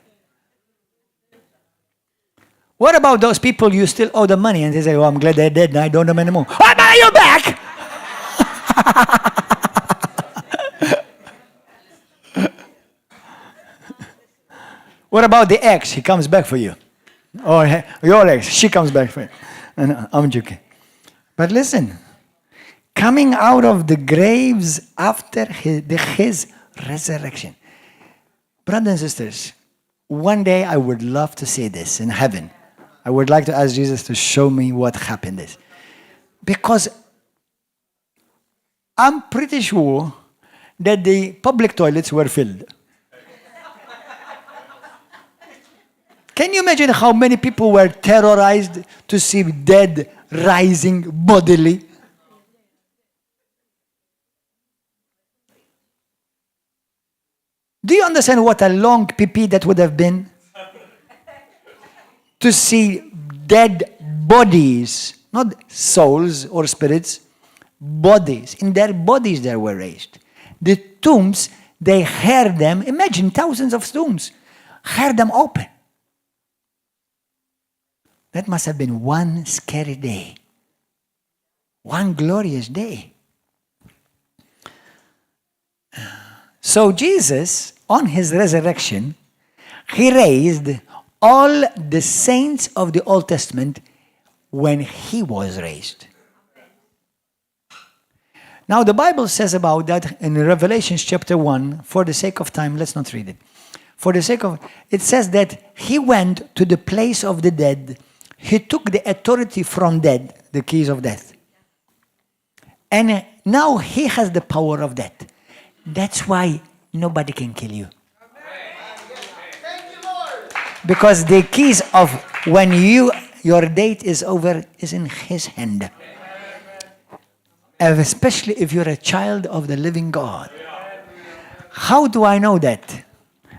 What about those people you still owe the money and they say, oh, I'm glad they're dead and I don't owe them anymore. Oh, man, you're back! What about the ex? He comes back for you. Or your ex, she comes back for you. No, I'm joking. But listen, coming out of the graves after his resurrection. Brothers and sisters, one day I would love to see this in heaven. I would like to ask Jesus to show me what happened is. Because I'm pretty sure that the public toilets were filled. Can you imagine how many people were terrorized to see dead rising bodily? Do you understand what a long pee that would have been? To see dead bodies, not souls or spirits, bodies. In their bodies they were raised. The tombs, they heard them, imagine thousands of tombs, heard them open. That must have been one scary day. One glorious day. So Jesus, on his resurrection, he raised all the saints of the Old Testament when he was raised. Now the Bible says about that in Revelation chapter 1, for the sake of time, let's not read it. For the sake of, it says that he went to the place of the dead. He took the authority from death, the keys of death. And now he has the power of death. That's why nobody can kill you. Because the keys of when your date is over is in his hand. And especially if you're a child of the living God. How do I know that?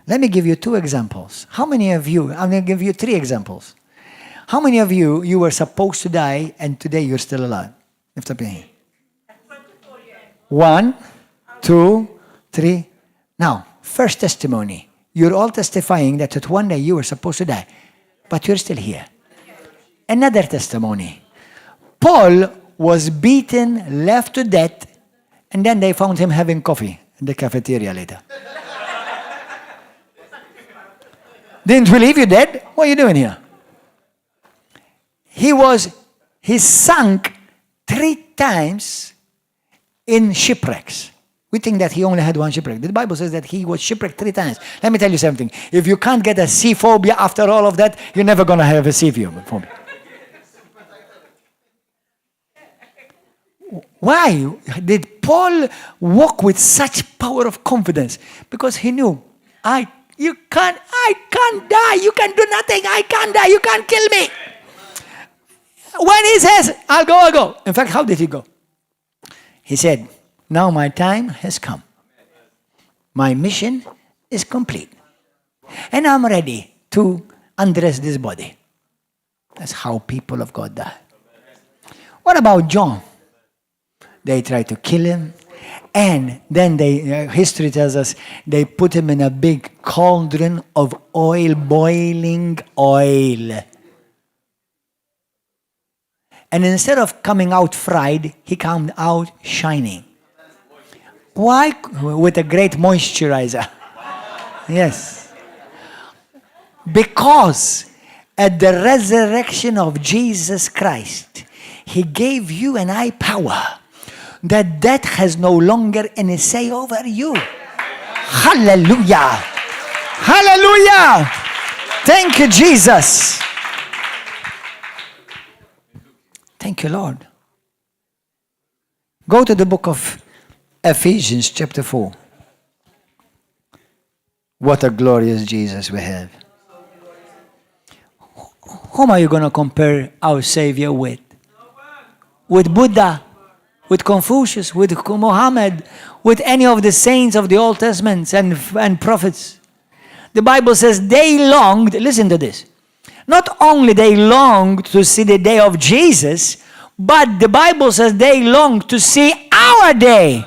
Let me give you 2 examples. How many of you, I'm going to give you 3 examples. How many of you were supposed to die and today you're still alive? Lift up your hand. 1, 2, 3. Now, first testimony. You're all testifying that one day you were supposed to die, but you're still here. Another testimony. Paul was beaten, left to death, and then they found him having coffee in the cafeteria later. Didn't believe you dead? What are you doing here? He sunk 3 times in shipwrecks. We think that he only had 1 shipwreck. The Bible says that he was shipwrecked 3 times. Let me tell you something. If you can't get a sea phobia after all of that, you're never going to have a sea phobia. Why did Paul walk with such power of confidence? Because he knew, I can't die. You can do nothing. I can't die. You can't kill me. When he says, I'll go. In fact, how did he go? He said, now my time has come. My mission is complete. And I'm ready to undress this body. That's how people of God die. What about John? They tried to kill him. And then history tells us, they put him in a big cauldron of oil, boiling oil. And instead of coming out fried, he came out shining. Why? With a great moisturizer. Yes. Because at the resurrection of Jesus Christ, he gave you and I power that death has no longer any say over you. Hallelujah. Hallelujah. Thank you, Jesus. Thank you, Lord. Go to the book of Ephesians chapter 4. What a glorious Jesus we have. Whom are you going to compare our Savior with? With Buddha, with Confucius, with Muhammad, with any of the saints of the Old Testament and prophets? The Bible says they longed, listen to this, not only they longed to see the day of Jesus, but the Bible says they longed to see our day.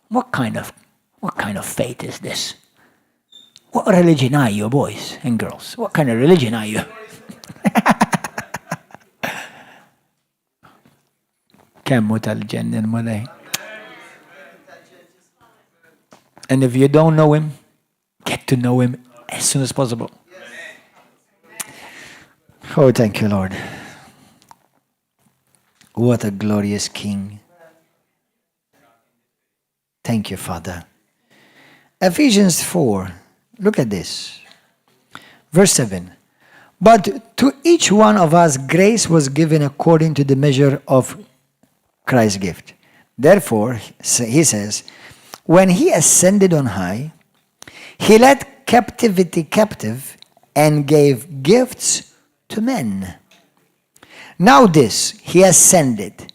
What kind of faith is this? What religion are you, boys and girls? What kind of religion are you? Kemmu tal-ġennin mulej. And if you don't know him, get to know him as soon as possible. Oh, thank you, Lord. What a glorious King. Thank you, Father. Ephesians 4. Look at this. Verse 7. But to each one of us grace was given according to the measure of Christ's gift. Therefore, he says, when he ascended on high, he led captivity captive and gave gifts to men. Now this, he ascended.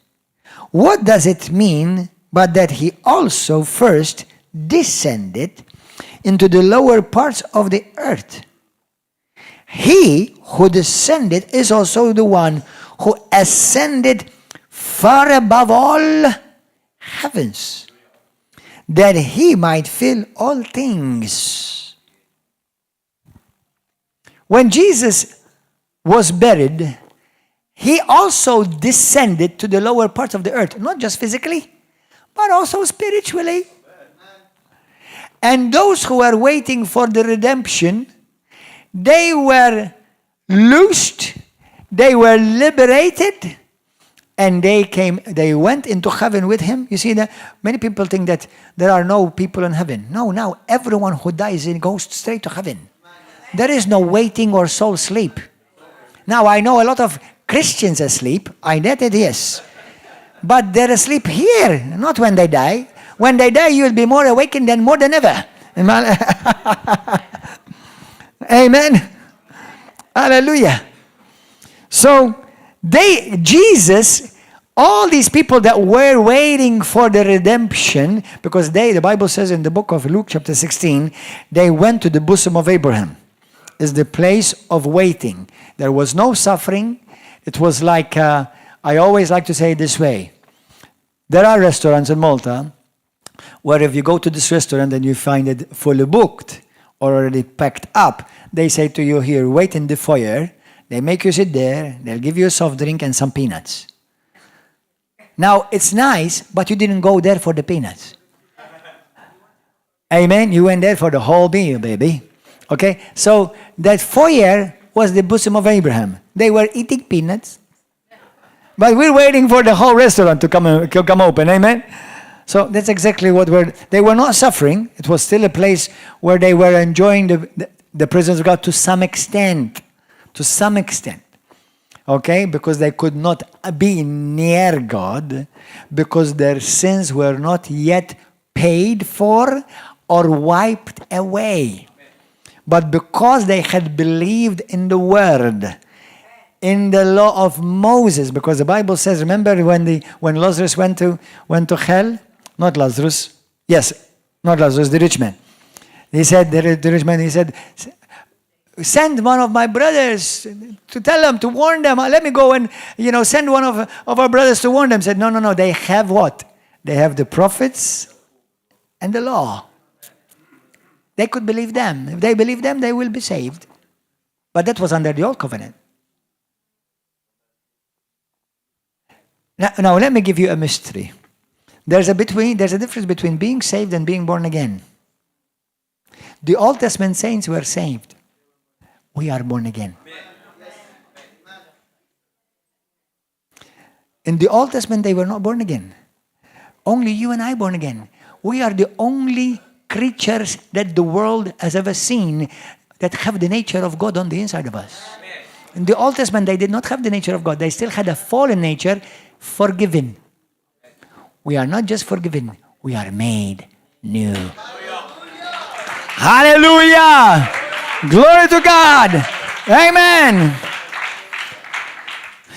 What does it mean but that he also first descended into the lower parts of the earth? He who descended is also the one who ascended far above all heavens, that he might fill all things. When Jesus was buried, he also descended to the lower parts of the earth, not just physically, but also spiritually. And those who were waiting for the redemption, they were loosed, they were liberated, and they went into heaven with him. You see that many people think that there are no people in heaven. No, now everyone who dies goes straight to heaven. There is no waiting or soul sleep. Now I know a lot of Christians asleep. I get it, yes. But they're asleep here, not when they die. When they die, you'll be more awakened than more than ever. Amen. Hallelujah. So Jesus, all these people that were waiting for the redemption, because the Bible says in the book of Luke chapter 16, they went to the bosom of Abraham. It's the place of waiting. There was no suffering. It was like, I always like to say it this way. There are restaurants in Malta where if you go to this restaurant and you find it fully booked or already packed up, they say to you, here, wait in the foyer. They make you sit there. They'll give you a soft drink and some peanuts. Now, it's nice, but you didn't go there for the peanuts. Amen? You went there for the whole meal, baby. Okay? So that foyer was the bosom of Abraham. They were eating peanuts. But we're waiting for the whole restaurant to come open. Amen? So that's exactly what they were not suffering. It was still a place where they were enjoying the presence of God to some extent. To some extent. Okay? Because they could not be near God because their sins were not yet paid for or wiped away. But because they had believed in the word, in the law of Moses, because the Bible says, remember when Lazarus went to hell? Not Lazarus. Yes, not Lazarus, the rich man. He said, the rich man, he said, send one of my brothers to tell them, to warn them. Let me go and, send one of our brothers to warn them. He said, no, they have what? They have the prophets and the law. They could believe them. If they believe them, they will be saved. But that was under the old covenant. Now let me give you a mystery. There's a difference between being saved and being born again. The Old Testament saints were saved. We are born again. In the Old Testament, they were not born again. Only you and I born again. We are the only creatures that the world has ever seen that have the nature of God on the inside of us. In the Old Testament, they did not have the nature of God. They still had a fallen nature, forgiven. We are not just forgiven. We are made new. Hallelujah! Glory to God! Amen!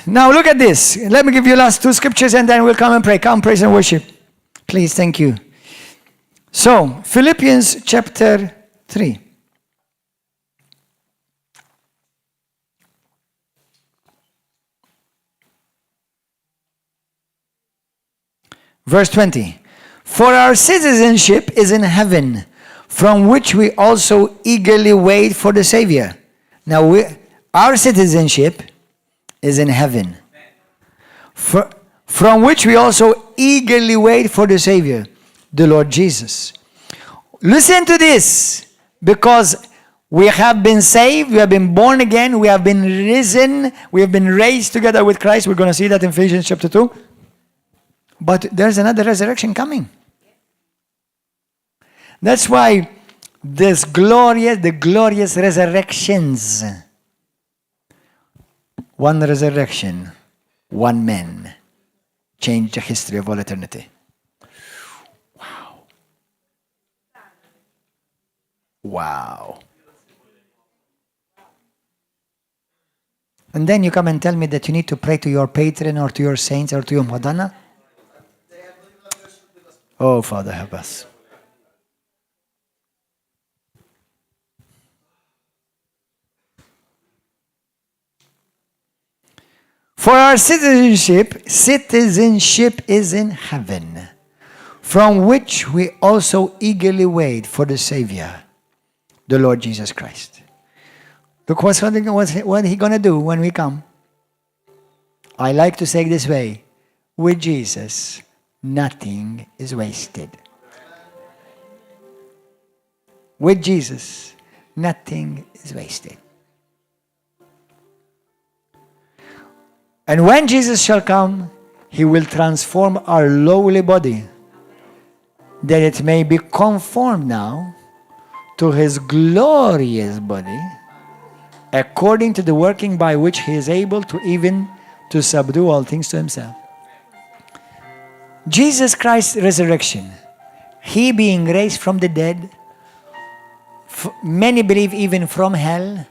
Now look at this. Let me give you last two scriptures and then we'll come and pray. Come, praise and worship. Please, thank you. So, Philippians chapter 3. Verse 20. For our citizenship is in heaven, from which we also eagerly wait for the Savior. Now, our citizenship is in heaven, from which we also eagerly wait for the Savior, the Lord Jesus. Listen to this, because we have been saved, we have been born again, we have been risen, we have been raised together with Christ. We're going to see that in Ephesians chapter 2. But there's another resurrection coming. That's why the glorious resurrections. One resurrection, one man, changed the history of all eternity. Wow. Wow. And then you come and tell me that you need to pray to your patron or to your saints or to your Madonna? Oh, Father, help us. For our citizenship is in heaven, from which we also eagerly wait for the Savior, the Lord Jesus Christ. Look what He's going to do when we come. I like to say it this way. With Jesus, nothing is wasted. With Jesus, nothing is wasted. And when Jesus shall come, He will transform our lowly body, that it may be conformed now to His glorious body, according to the working by which He is able to even to subdue all things to Himself. Jesus Christ's resurrection, He being raised from the dead, many believe even from hell,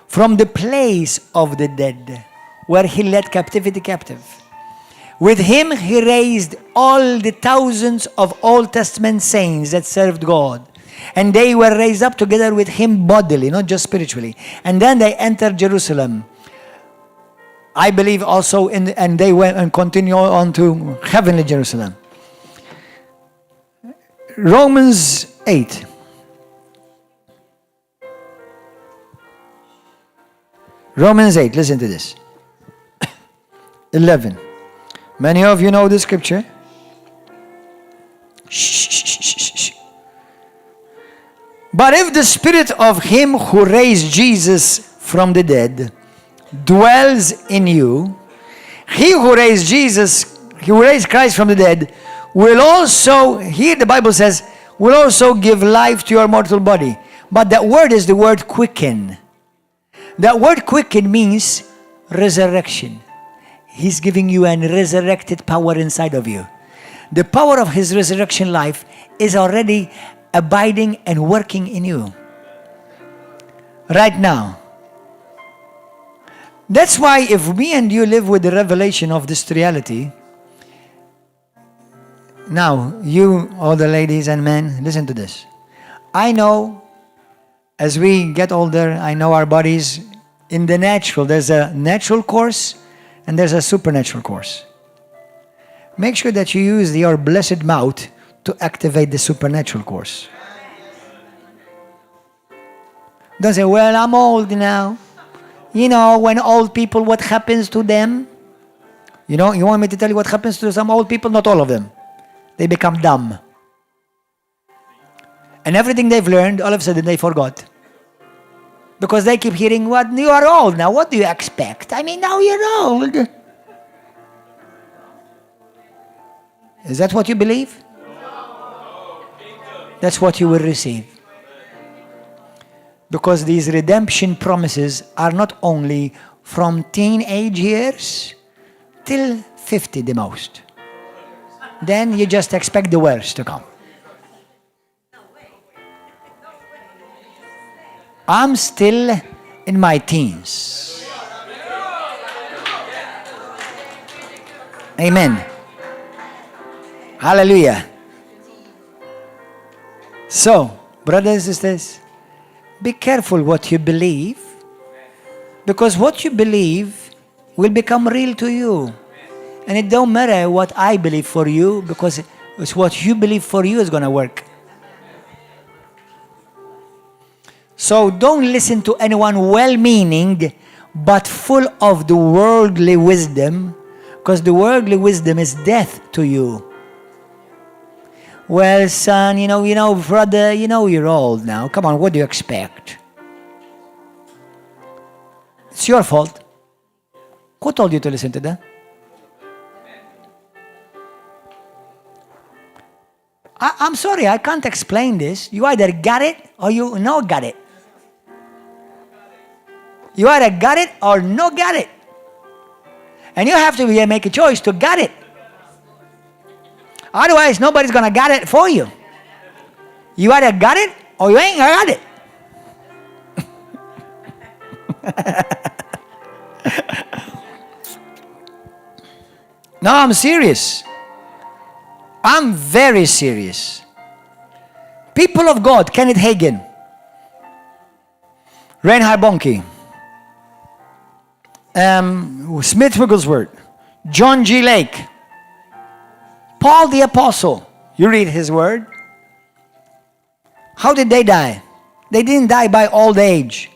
from the place of the dead, where He led captivity captive. With Him, He raised all the thousands of Old Testament saints that served God. And they were raised up together with Him bodily, not just spiritually. And then they entered Jerusalem. I believe also, and they went and continue on to heavenly Jerusalem. Romans 8. Romans 8, listen to this. 11. Many of you know the scripture. Shh. But if the spirit of Him who raised Jesus from the dead dwells in you, He who raised Christ from the dead, will also, here the Bible says, will also give life to your mortal body. But that word is the word quicken. That word quicken means resurrection. He's giving you a resurrected power inside of you. The power of His resurrection life is already abiding and working in you. Right now. That's why if me and you live with the revelation of this reality, now, you, all the ladies and men, listen to this. I know, as we get older, I know our bodies in the natural. There's a natural course and there's a supernatural course. Make sure that you use your blessed mouth to activate the supernatural course. Don't say, well, I'm old now. You know, when old people, what happens to them? You know, you want me to tell you what happens to some old people? Not all of them. They become dumb. And everything they've learned, all of a sudden they forgot. Because they keep hearing, "What? You are old now. What do you expect? I mean, now you're old." Is that what you believe? That's what you will receive. Because these redemption promises are not only from teenage years till 50 the most. Then you just expect the worst to come. I'm still in my teens. Amen. Hallelujah. So, brothers and sisters, be careful what you believe, because what you believe will become real to you. And it don't matter what I believe for you, because it's what you believe for you is going to work. So don't listen to anyone well-meaning, but full of the worldly wisdom, because the worldly wisdom is death to you. Well, son, brother, you're old now. Come on, what do you expect? It's your fault. Who told you to listen to that? I'm sorry, I can't explain this. You either got it or you not got it. You either got it or not got it. And you have to make a choice to get it. Otherwise, nobody's going to get it for you. You either got it or you ain't got it. No, I'm serious. I'm very serious. People of God, Kenneth Hagin, Reinhard Bonnke, Smith Wigglesworth, John G. Lake, Paul the Apostle. You read his word. How did they die? They didn't die by old age.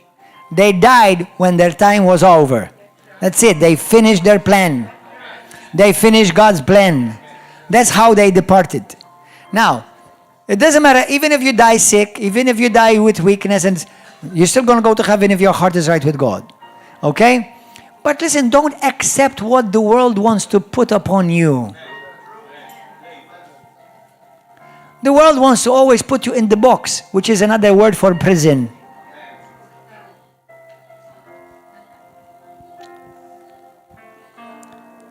They died when their time was over. That's it. They finished their plan. They finished God's plan. That's how they departed. Now, it doesn't matter, even if you die sick, even if you die with weakness, and you're still going to go to heaven if your heart is right with God. Okay? But listen, don't accept what the world wants to put upon you. The world wants to always put you in the box, which is another word for prison.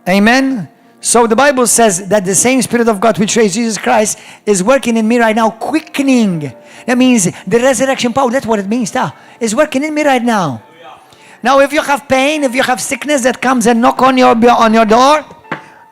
Amen? So the Bible says that the same Spirit of God which raised Jesus Christ is working in me right now, quickening. That means the resurrection power, that's what it means, is working in me right now. Now if you have pain, if you have sickness that comes and knock on your door,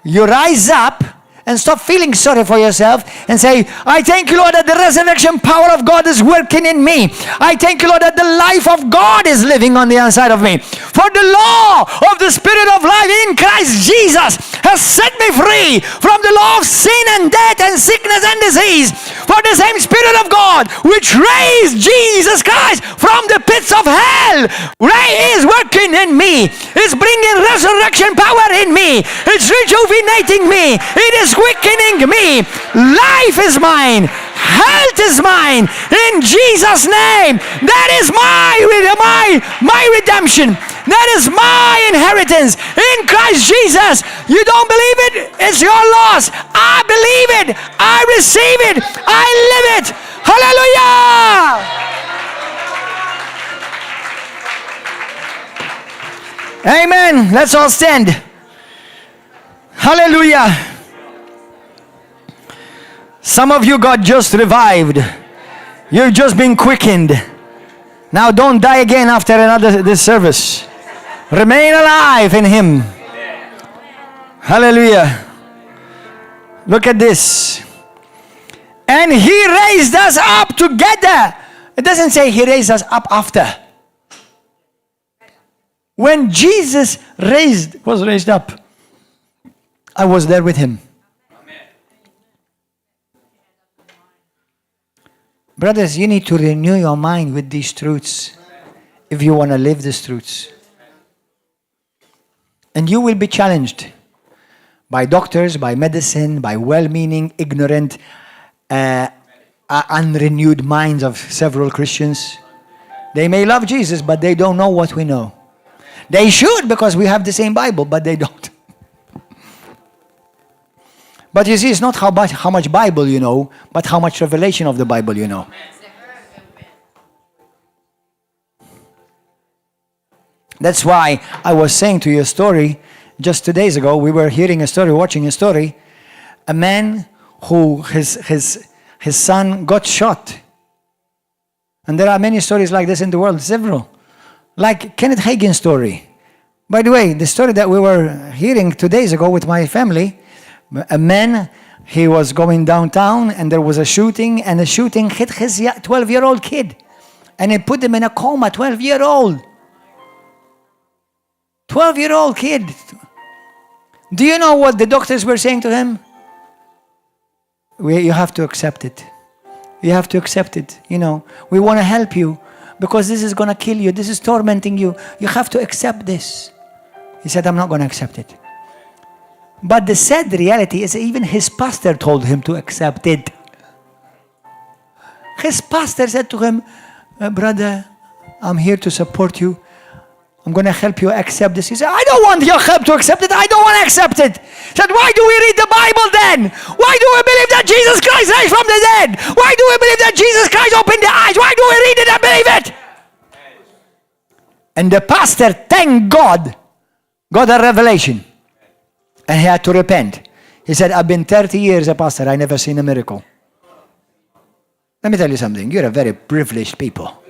you rise up and stop feeling sorry for yourself and say, I thank you, Lord, that the resurrection power of God is working in me. I thank you, Lord, that the life of God is living on the inside of me. For the law of the Spirit of life in Christ Jesus has set me free from the law of sin and death and sickness and disease. For the same Spirit of God which raised Jesus Christ from the pits of hell is working in me. It's bringing resurrection power in me. It's rejuvenating me. It is quickening me. Life is mine. Health is mine. In Jesus' name. That is my redemption. That is my inheritance in Christ Jesus. You don't believe it? It's your loss. I believe it. I receive it. I live it. Hallelujah. Amen. Let's all stand. Hallelujah. Some of you got just revived. You've just been quickened. Now don't die again after this service. Remain alive in Him. Hallelujah. Look at this. And He raised us up together. It doesn't say He raised us up after. When Jesus was raised up, I was there with Him. Brothers, you need to renew your mind with these truths if you want to live these truths. And you will be challenged by doctors, by medicine, by well-meaning, ignorant, unrenewed minds of several Christians. They may love Jesus, but they don't know what we know. They should, because we have the same Bible, but they don't. But you see, it's not how much Bible you know, but how much revelation of the Bible you know. That's why I was saying to you a story just 2 days ago. We were hearing a story, watching a story. A man who his son got shot. And there are many stories like this in the world, several. Like Kenneth Hagin's story. By the way, the story that we were hearing 2 days ago with my family, a man, he was going downtown and there was a shooting, and the shooting hit his 12-year-old kid. And it put him in a coma, 12-year-old. 12-year-old kid. Do you know what the doctors were saying to him? You have to accept it. You have to accept it. You know, we want to help you because this is going to kill you. This is tormenting you. You have to accept this. He said, I'm not going to accept it. But the sad reality is even his pastor told him to accept it. His pastor said to him, brother, I'm here to support you. I'm going to help you accept this. He said, I don't want your help to accept it. I don't want to accept it. He said, why do we read the Bible then? Why do we believe that Jesus Christ raised from the dead? Why do we believe that Jesus Christ opened the eyes? Why do we read it and believe it? And the pastor, thank God, got a revelation. And he had to repent. He said, I've been 30 years a pastor. I never seen a miracle. Let me tell you something. You're a very privileged people.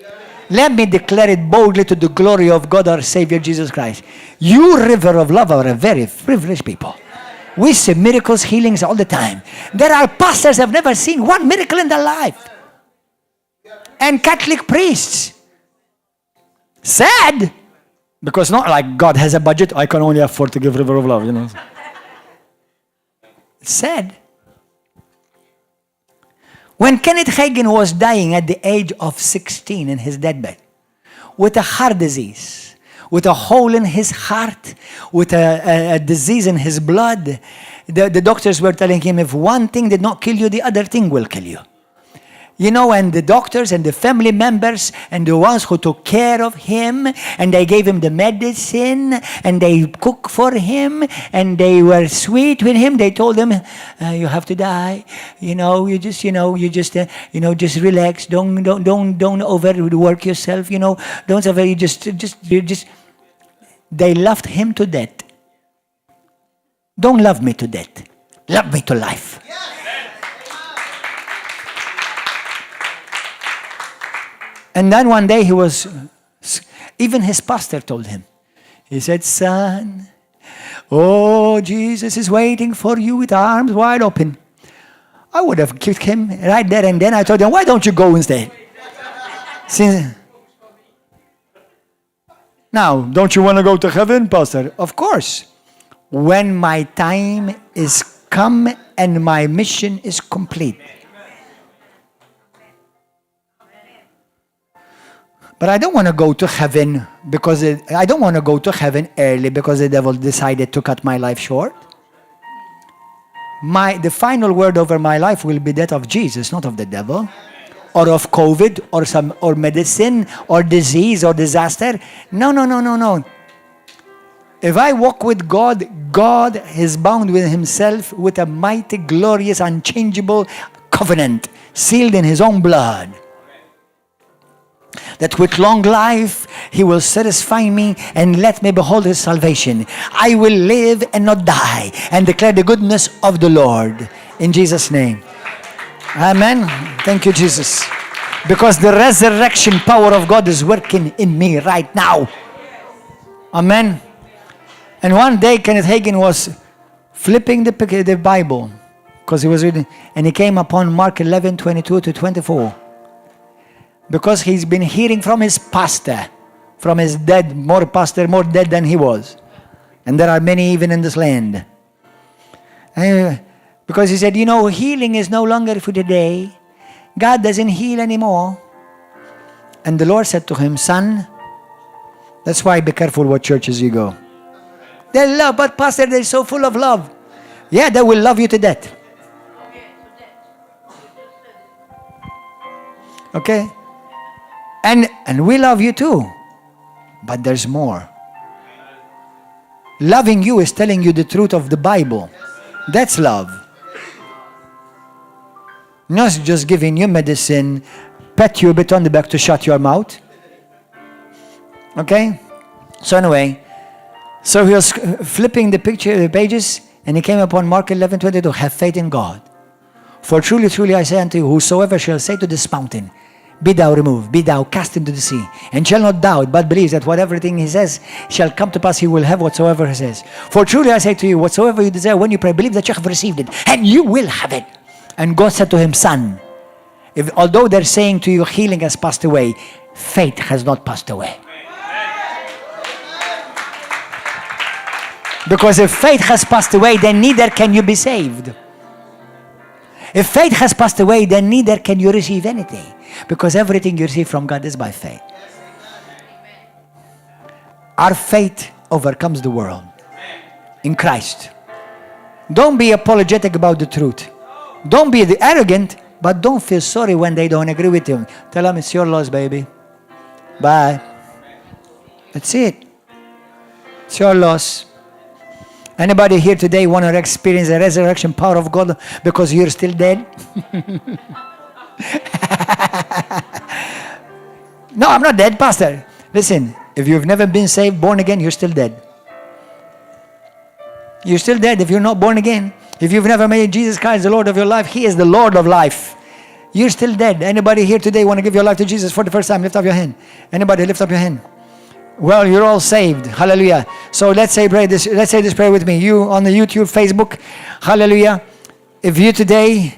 Let me declare it boldly to the glory of God our Savior Jesus Christ. You, River of Love, are a very privileged people. We see miracles, healings all the time. There are pastors who have never seen one miracle in their life. And Catholic priests. Sad. Because not like God has a budget, I can only afford to give River of Love, you know. It's sad. When Kenneth Hagin was dying at the age of 16 in his deathbed, with a heart disease, with a hole in his heart, with a disease in his blood, the doctors were telling him, if one thing did not kill you, the other thing will kill you. You know, and the doctors and the family members and the ones who took care of him, and they gave him the medicine, and they cooked for him, and they were sweet with him. They told him, you have to die. Just relax. Don't overwork yourself. Don't ever, they loved him to death. Don't love me to death. Love me to life. And then one day even his pastor told him, he said, son, Jesus is waiting for you with arms wide open. I would have kicked him right there and then. I told him, why don't you go instead? Now, don't you want to go to heaven, pastor? Of course. When my time is come and my mission is complete. But I don't want to go to heaven I don't want to go to heaven early because the devil decided to cut my life short. The final word over my life will be that of Jesus, not of the devil, or of COVID, or medicine, or disease, or disaster. No. If I walk with God, God is bound with himself with a mighty, glorious, unchangeable covenant, sealed in his own blood. That with long life, he will satisfy me and let me behold his salvation. I will live and not die and declare the goodness of the Lord. In Jesus' name. Amen. Thank you, Jesus. Because the resurrection power of God is working in me right now. Amen. And one day, Kenneth Hagin was flipping the Bible because he was reading, and he came upon Mark 11:22-24. Because he's been hearing from his pastor, from his dead, more dead than he was. And there are many even in this land. Because he said, healing is no longer for today. God doesn't heal anymore. And the Lord said to him, son, that's why be careful what churches you go. They love, but pastor, they're so full of love. Yeah, they will love you to death. Okay? And we love you too. But there's more. Loving you is telling you the truth of the Bible. That's love. Not just giving you medicine, pat you a bit on the back to shut your mouth. Okay? So anyway, so he was flipping the pages, and he came upon Mark 11:22. Have faith in God. For truly, truly I say unto you, whosoever shall say to this mountain, be thou removed, be thou cast into the sea, and shall not doubt, but believes that whatever thing he says shall come to pass, he will have whatsoever he says. For truly I say to you, whatsoever you desire when you pray, believe that you have received it, and you will have it. And God said to him, son, although they're saying to you healing has passed away, faith has not passed away. Because if faith has passed away, then neither can you be saved. If faith has passed away, then neither can you receive anything. Because everything you receive from God is by faith. Our faith overcomes the world in Christ. Don't be apologetic about the truth. Don't be arrogant, but don't feel sorry when they don't agree with you. Tell them it's your loss, baby. Bye. That's it. It's your loss. Anybody here today want to experience the resurrection power of God because you're still dead? No, I'm not dead, Pastor. Listen, if you've never been saved, born again, you're still dead. You're still dead if you're not born again. If you've never made Jesus Christ the Lord of your life, He is the Lord of life. You're still dead. Anybody here today want to give your life to Jesus for the first time? Lift up your hand. Anybody, lift up your hand. Well, you're all saved. Hallelujah. So let's say this prayer with me. You on the YouTube, Facebook. Hallelujah. If you today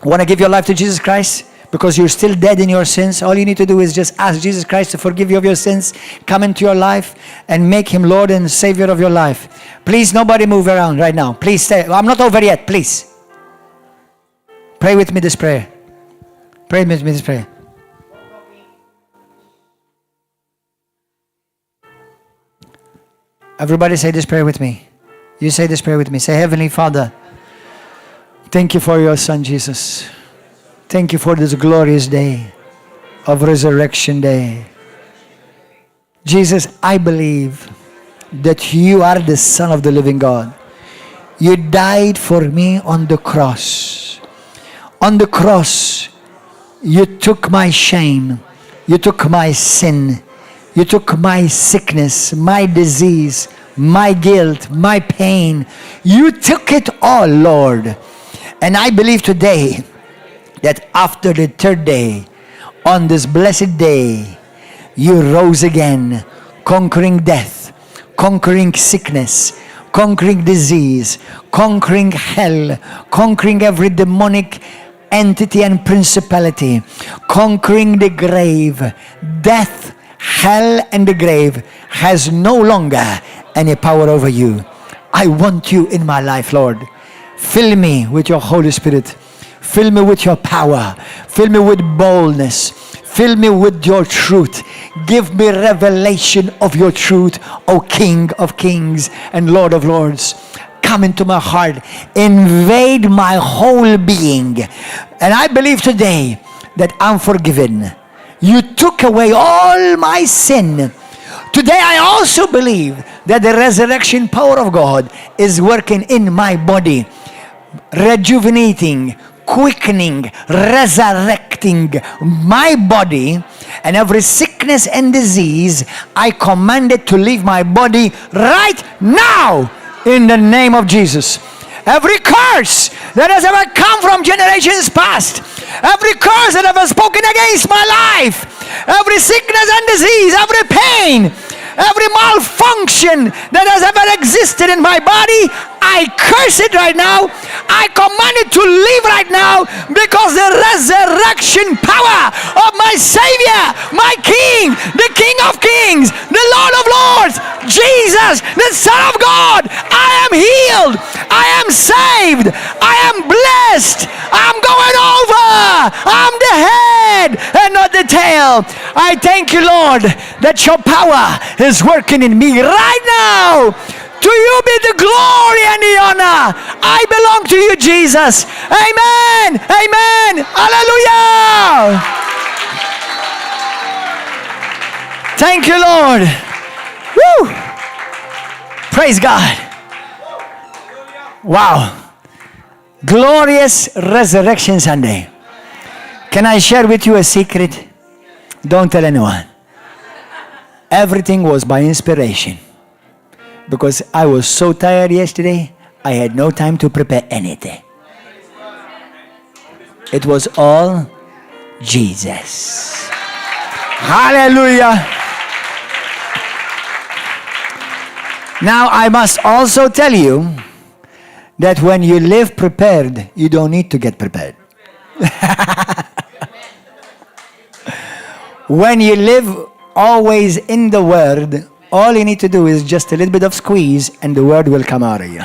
want to give your life to Jesus Christ because you're still dead in your sins, all you need to do is just ask Jesus Christ to forgive you of your sins, come into your life, and make Him Lord and Savior of your life. Please, nobody move around right now. Please stay. I'm not over yet. Please. Pray with me this prayer. Pray with me this prayer. Everybody say this prayer with me. You say this prayer with me. Say, Heavenly Father, thank you for your Son, Jesus. Thank you for this glorious day of Resurrection Day. Jesus, I believe that you are the Son of the living God. You died for me on the cross. On the cross, you took my shame. You took my sin. You took my sickness, my disease, my guilt, my pain. You took it all, Lord. And I believe today that after the third day, on this blessed day, you rose again, conquering death, conquering sickness, conquering disease, conquering hell, conquering every demonic entity and principality, conquering the grave. Death, hell, and the grave has no longer any power over you. I want you in my life, Lord. Fill me with your Holy Spirit. Fill me with your power. Fill me with boldness. Fill me with your truth. Give me revelation of your truth, O King of Kings and Lord of Lords. Come into my heart. Invade my whole being. And I believe today that I'm forgiven. You took away all my sin. Today I also believe that the resurrection power of God is working in my body, rejuvenating, quickening, resurrecting my body, and every sickness and disease I command it to leave my body right now in the name of Jesus. Every curse that has ever come from generations past, every curse that ever spoken against my life, every sickness and disease, every pain, every malfunction that has ever existed in my body, I curse it right now. I command it to leave right now, because the resurrection power of my Savior, my King, the King of Kings, the Lord of Lords, Jesus, the Son of God, I am healed, I am saved, I am blessed, I'm going over, I'm the head and not the tail. I thank you, Lord, that your power is working in me right now. To you be the glory and the honor. I belong to you, Jesus. Amen. Amen. Hallelujah. Thank you, Lord. Woo. Praise God. Wow. Glorious Resurrection Sunday. Can I share with you a secret? Don't tell anyone. Everything was by inspiration. Because I was so tired yesterday, I had no time to prepare anything. It was all Jesus. Hallelujah. Now I must also tell you that when you live prepared, you don't need to get prepared. When you live always in the Word, all you need to do is just a little bit of squeeze and the Word will come out of you.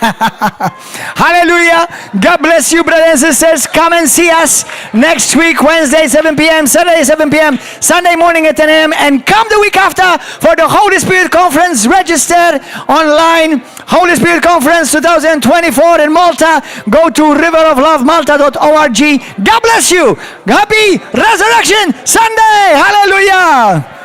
Hallelujah. God bless you, brothers and sisters. Come and see us next week, Wednesday, 7 p.m., Saturday, 7 p.m., Sunday morning at 10 a.m., and come the week after for the Holy Spirit Conference. Register online. Holy Spirit Conference 2024 in Malta. Go to riveroflovemalta.org. God bless you. Happy Resurrection Sunday. Hallelujah.